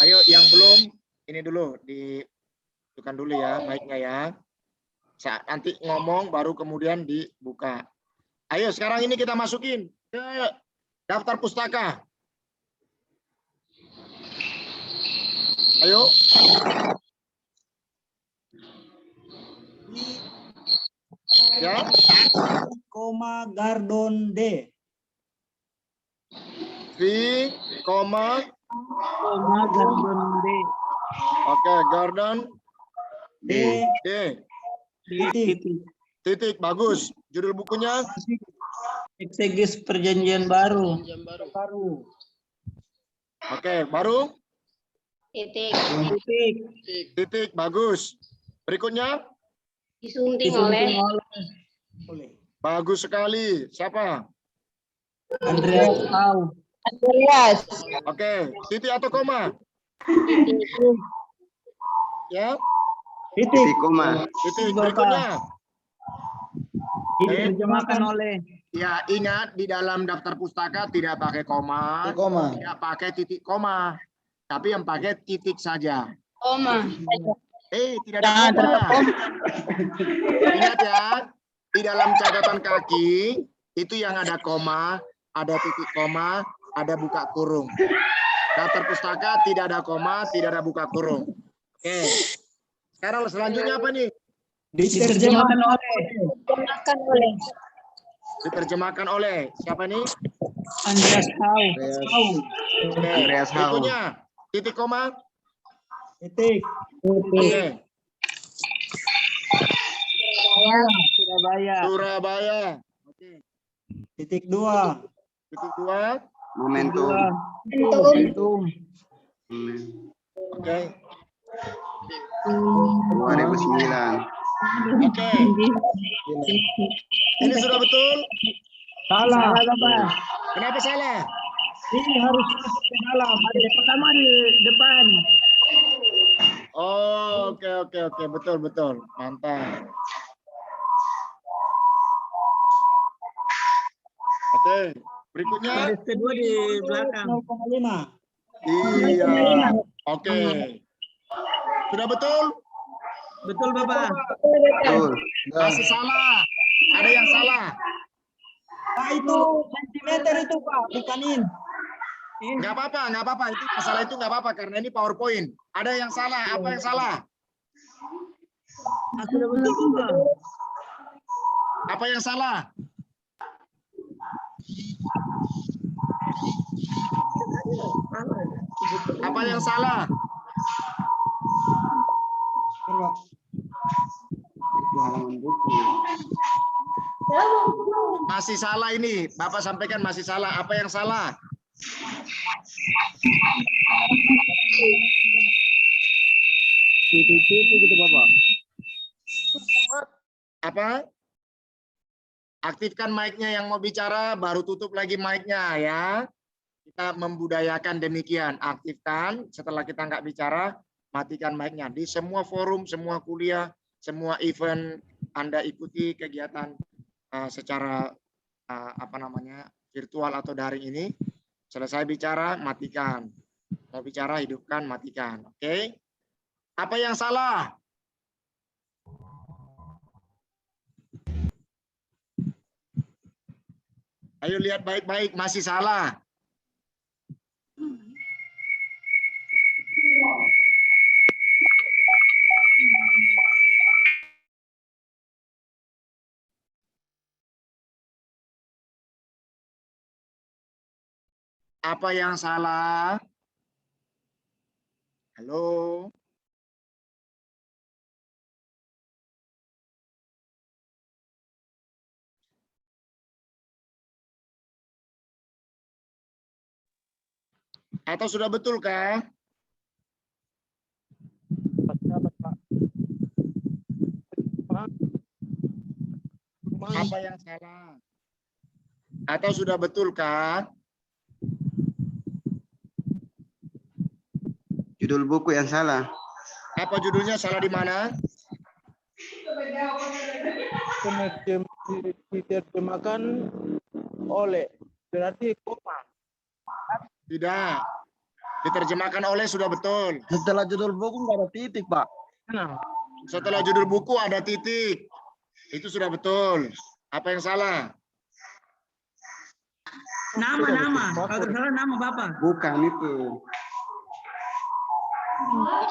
Ayo yang belum, ini dulu ditentukan dulu ya, mic-nya ya. Saat nanti ngomong baru kemudian dibuka. Ayo sekarang ini kita masukin ke daftar pustaka. Ayo. Ya. Koma Gardon D. V, koma. Gardon D. Oke, Gordon. D. D. Titik. Titik, bagus. Judul bukunya? Eksegis Perjanjian Baru. Oke, baru? Titik. Titik, bagus. Berikutnya? Disunting oleh. Bagus sekali. Siapa? Andreas Hau. Andreas. Oke, titik atau koma? Ya, Titik. titik. Berikutnya? Diterjemahkan oleh. Ya, ingat di dalam daftar pustaka tidak pakai koma, tidak pakai titik koma, tapi yang pakai titik saja. Koma. Tidak ada koma. Ingat ya, di dalam catatan kaki itu yang ada koma, ada titik koma, ada buka kurung. Daftar pustaka tidak ada koma, tidak ada buka kurung. Oke. Sekarang selanjutnya apa nih? Diterjemahkan oleh. Diterjemahkan oleh siapa nih? Andreas Hau. Oke. Berikutnya titik koma. Titik. Oke. Surabaya. Oke. Titik 2. Titik 2. Momentum. Oke. 2009. Oke. Ini sudah betul? Salah. Bapak. Kenapa salah? Ini harus masuk ke dalam. Pertama di depan. Oh, oke. Betul. Mantap. Oke. Berikutnya. Baris kedua di belakang. 0,5. Iya. Oke. Sudah betul? Betul, Bapak. Betul. Masih salah. Ada yang salah? Pak, itu sentimeter itu Pak, bukan in. Nggak apa-apa. Itu masalah itu nggak apa-apa karena ini PowerPoint. Ada yang salah? Apa yang salah? Sudah betul, Bapak. Apa yang salah? Apa yang salah? Masih salah ini. Bapak sampaikan masih salah. Apa yang salah? Titik-titik gitu Bapak. Apa? Aktifkan mic-nya yang mau bicara, baru tutup lagi mic-nya ya. Kita membudayakan demikian. Aktifkan, setelah kita nggak bicara, matikan mic-nya. Di semua forum, semua kuliah, semua event Anda ikuti kegiatan secara virtual atau daring ini, selesai bicara, matikan. Mau bicara, hidupkan, matikan. Oke? Apa yang salah? Ayo lihat baik-baik, masih salah. Apa yang salah? Halo? Atau sudah betul kah? Apa yang salah? Atau sudah betul kah? Judul buku yang salah. Apa judulnya salah di mana? Diterjemahkan oleh, berarti koma. Tidak. Diterjemahkan oleh sudah betul. Setelah judul buku nggak ada titik Pak. Setelah judul buku ada titik. Itu sudah betul. Apa yang salah? Nama. Kalau salah nama Bapak. Bukan itu.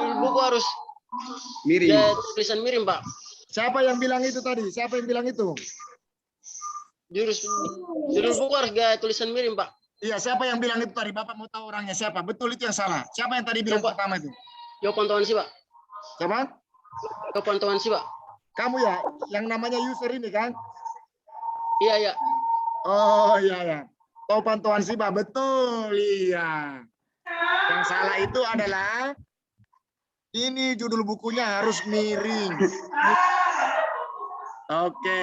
Judul buku harus Miring. tulisan miring, Pak. Siapa yang bilang itu tadi? Siapa yang bilang itu? Judul buku harus gaya tulisan miring, Pak. Iya, siapa yang bilang itu tadi? Bapak mau tahu orangnya siapa? Betul itu yang salah. Siapa yang tadi bilang pertama itu? Pantauan sih, Pak. Siapa? Pantauan sih, Pak. Kamu ya, yang namanya user ini kan? Iya. Oh iya. Tahu pantauan Siba, betul, iya. Yang salah itu adalah ini judul bukunya harus miring. Oke.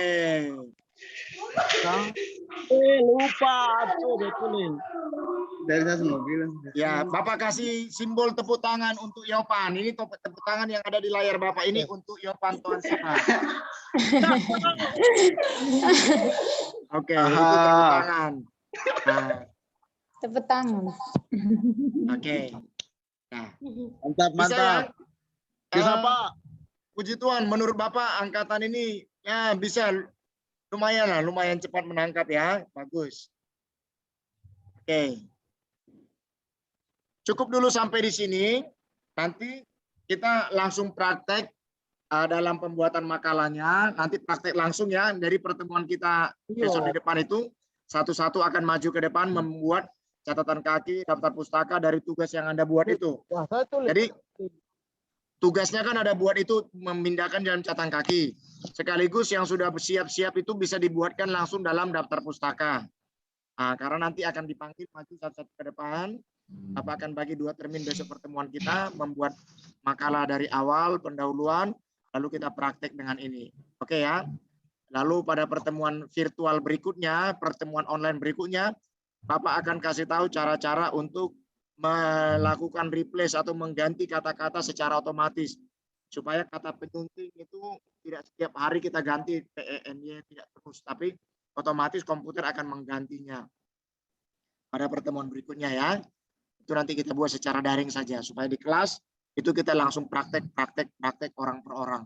Lupa tuh betulin. Dari saya semua bilang. Ya, Bapak kasih simbol tepuk tangan untuk Yopan. Ini tepuk tangan yang ada di layar Bapak ini untuk Yopan Tuan Siba. Oke, itu tepuk tangan. Nah, Tepuk tangan. oke. Nah, Mantap. bisa ya? Bisa Pak. Puji Tuhan, menurut Bapak angkatan ini ya bisa lumayan cepat menangkap ya. Bagus. Oke. Cukup dulu sampai di sini. Nanti kita langsung praktek dalam pembuatan makalahnya. Nanti praktek langsung ya dari pertemuan kita besok di depan itu. Satu-satu akan maju ke depan membuat catatan kaki, daftar pustaka dari tugas yang Anda buat itu. Jadi tugasnya kan ada buat itu memindahkan dalam catatan kaki. Sekaligus yang sudah siap-siap itu bisa dibuatkan langsung dalam daftar pustaka. Nah, karena nanti akan dipanggil maju satu-satu ke depan. Bapak akan bagi 2 termin besok pertemuan kita, membuat makalah dari awal, pendahuluan, lalu kita praktek dengan ini. Oke ya. Lalu pada pertemuan virtual berikutnya, pertemuan online berikutnya, Bapak akan kasih tahu cara-cara untuk melakukan replace atau mengganti kata-kata secara otomatis. Supaya kata penyunting itu tidak setiap hari kita ganti PENY, tidak terus. Tapi otomatis komputer akan menggantinya. Pada pertemuan berikutnya ya. Itu nanti kita buat secara daring saja. Supaya di kelas itu kita langsung praktek orang per orang.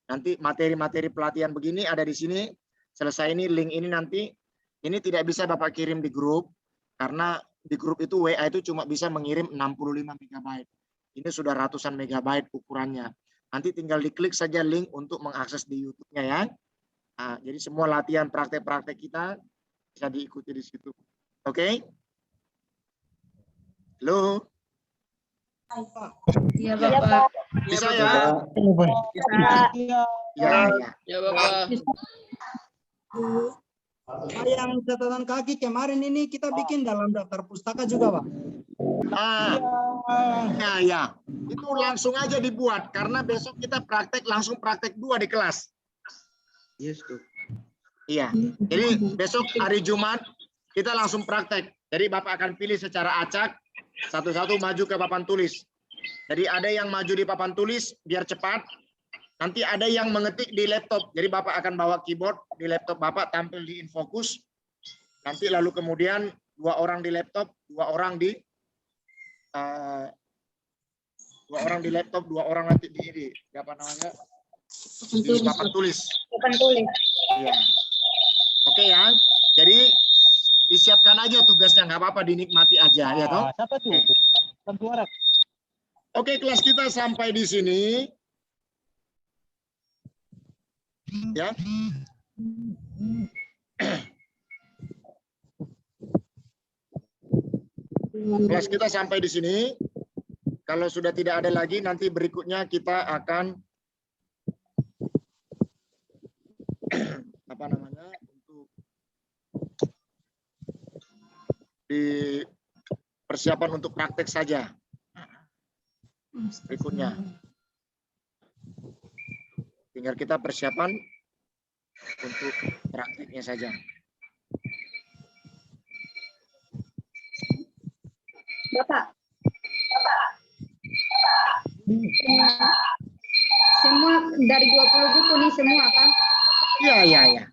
Nanti materi-materi pelatihan begini ada di sini. Selesai ini link ini nanti ini tidak bisa Bapak kirim di grup karena di grup itu WA itu cuma bisa mengirim 65 MB. Ini sudah ratusan megabyte ukurannya. Nanti tinggal diklik saja link untuk mengakses di YouTube-nya ya. Nah, jadi semua latihan praktek-praktek kita bisa diikuti di situ. Oke? Halo? Iya, Bapak. Bisa ya? Iya. Ya, Ya, Bapak. Yang catatan kaki kemarin ini kita bikin dalam daftar pustaka juga, Pak. Ya. Itu langsung aja dibuat karena besok kita langsung praktek 2 di kelas. Yes, tuh. Iya. Jadi besok hari Jumat kita langsung praktek. Jadi Bapak akan pilih secara acak satu-satu maju ke papan tulis. Jadi ada yang maju di papan tulis biar cepat. Nanti ada yang mengetik di laptop. Jadi Bapak akan bawa keyboard di laptop Bapak tampil di InFocus. Nanti lalu kemudian 2 orang di laptop, 2 orang di 2 orang di laptop, 2 orang nanti di apa namanya? Di papan tulis. Papan tulis. Iya. Oke ya. Jadi disiapkan aja tugasnya, nggak apa-apa, dinikmati aja ya toh. Siapa tuh? Tentu Arab. Oke, kelas kita sampai di sini. Ya. Kelas kita sampai di sini. Kalau sudah tidak ada lagi, nanti berikutnya kita akan apa namanya untuk di persiapan untuk praktek saja. Berikutnya. Tinggal kita persiapan untuk prakteknya saja. Bapak. Semua dari 20 buku nih semua, kan? Iya.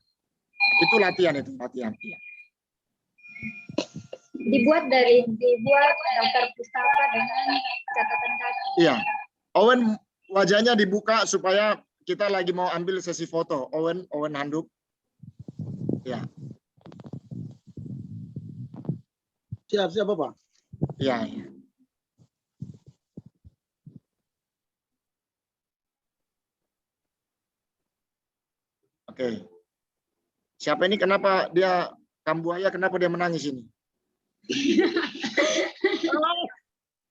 Itu latihan itu, latihan. Iya. Dibuat daftar pustaka dengan catatan kaki. Iya. Owen wajahnya dibuka supaya kita lagi mau ambil sesi foto. Owen handuk. Ya. Siap, Bapak. Iya. Oke. Siapa ini, kenapa dia Kambuaya, kenapa dia menangis ini?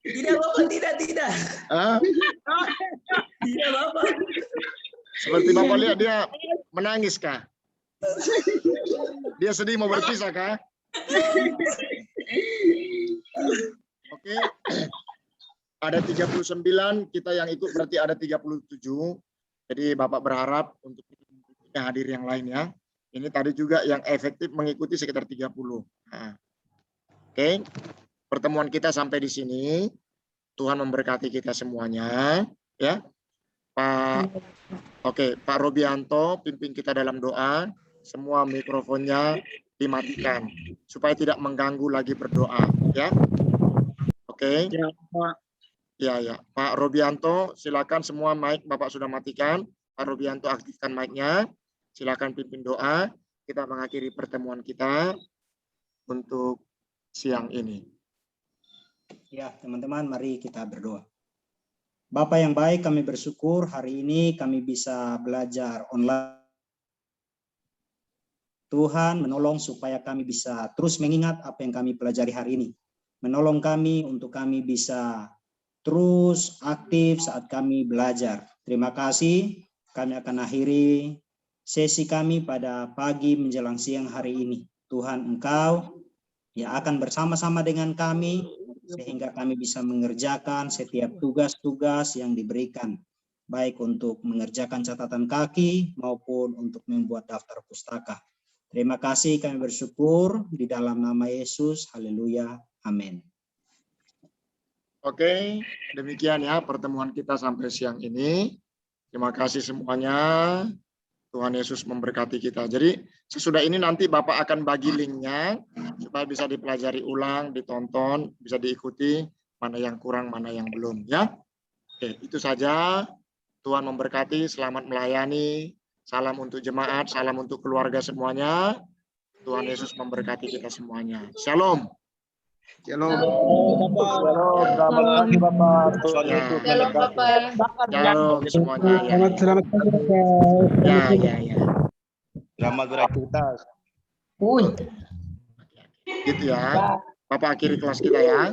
Tidak, Bapak, tidak. Hah? Tidak, Bapak. Seperti Bapak lihat dia menangis kah? Dia sedih mau berpisah kah? Oke. Ada 39, kita yang ikut berarti ada 37. Jadi Bapak berharap untuk hadir yang lain ya. Ini tadi juga yang efektif mengikuti sekitar 30. Nah. Oke. Pertemuan kita sampai di sini. Tuhan memberkati kita semuanya, ya. Pak Robianto pimpin kita dalam doa. Semua mikrofonnya dimatikan supaya tidak mengganggu lagi berdoa, ya. Oke. Ya, Pak. Ya. Pak Robianto, silakan, semua mic Bapak sudah matikan. Pak Robianto aktifkan mic-nya. Silakan pimpin doa. Kita mengakhiri pertemuan kita untuk siang ini. Ya, teman-teman, mari kita berdoa. Bapa yang baik, kami bersyukur hari ini kami bisa belajar online. Tuhan menolong supaya kami bisa terus mengingat apa yang kami pelajari hari ini. Menolong kami untuk kami bisa terus aktif saat kami belajar. Terima kasih. Kami akan akhiri sesi kami pada pagi menjelang siang hari ini. Tuhan, Engkau yang akan bersama-sama dengan kami sehingga kami bisa mengerjakan setiap tugas-tugas yang diberikan. baik untuk mengerjakan catatan kaki maupun untuk membuat daftar pustaka. Terima kasih, kami bersyukur di dalam nama Yesus. Haleluya. Amin. Oke, demikian ya pertemuan kita sampai siang ini. Terima kasih semuanya. Tuhan Yesus memberkati kita. Jadi sesudah ini nanti Bapak akan bagi linknya supaya bisa dipelajari ulang, ditonton, bisa diikuti mana yang kurang, mana yang belum ya. Oke, itu saja. Tuhan memberkati, selamat melayani. Salam untuk jemaat, salam untuk keluarga semuanya. Tuhan Yesus memberkati kita semuanya. Shalom. Shalom. Selamat pagi Bapak. Ya. Shalom Bapak. Shalom semuanya. Ya, Selamat ya. Selamat beraktivitas. Gitu ya. Bapak akhiri kelas kita ya.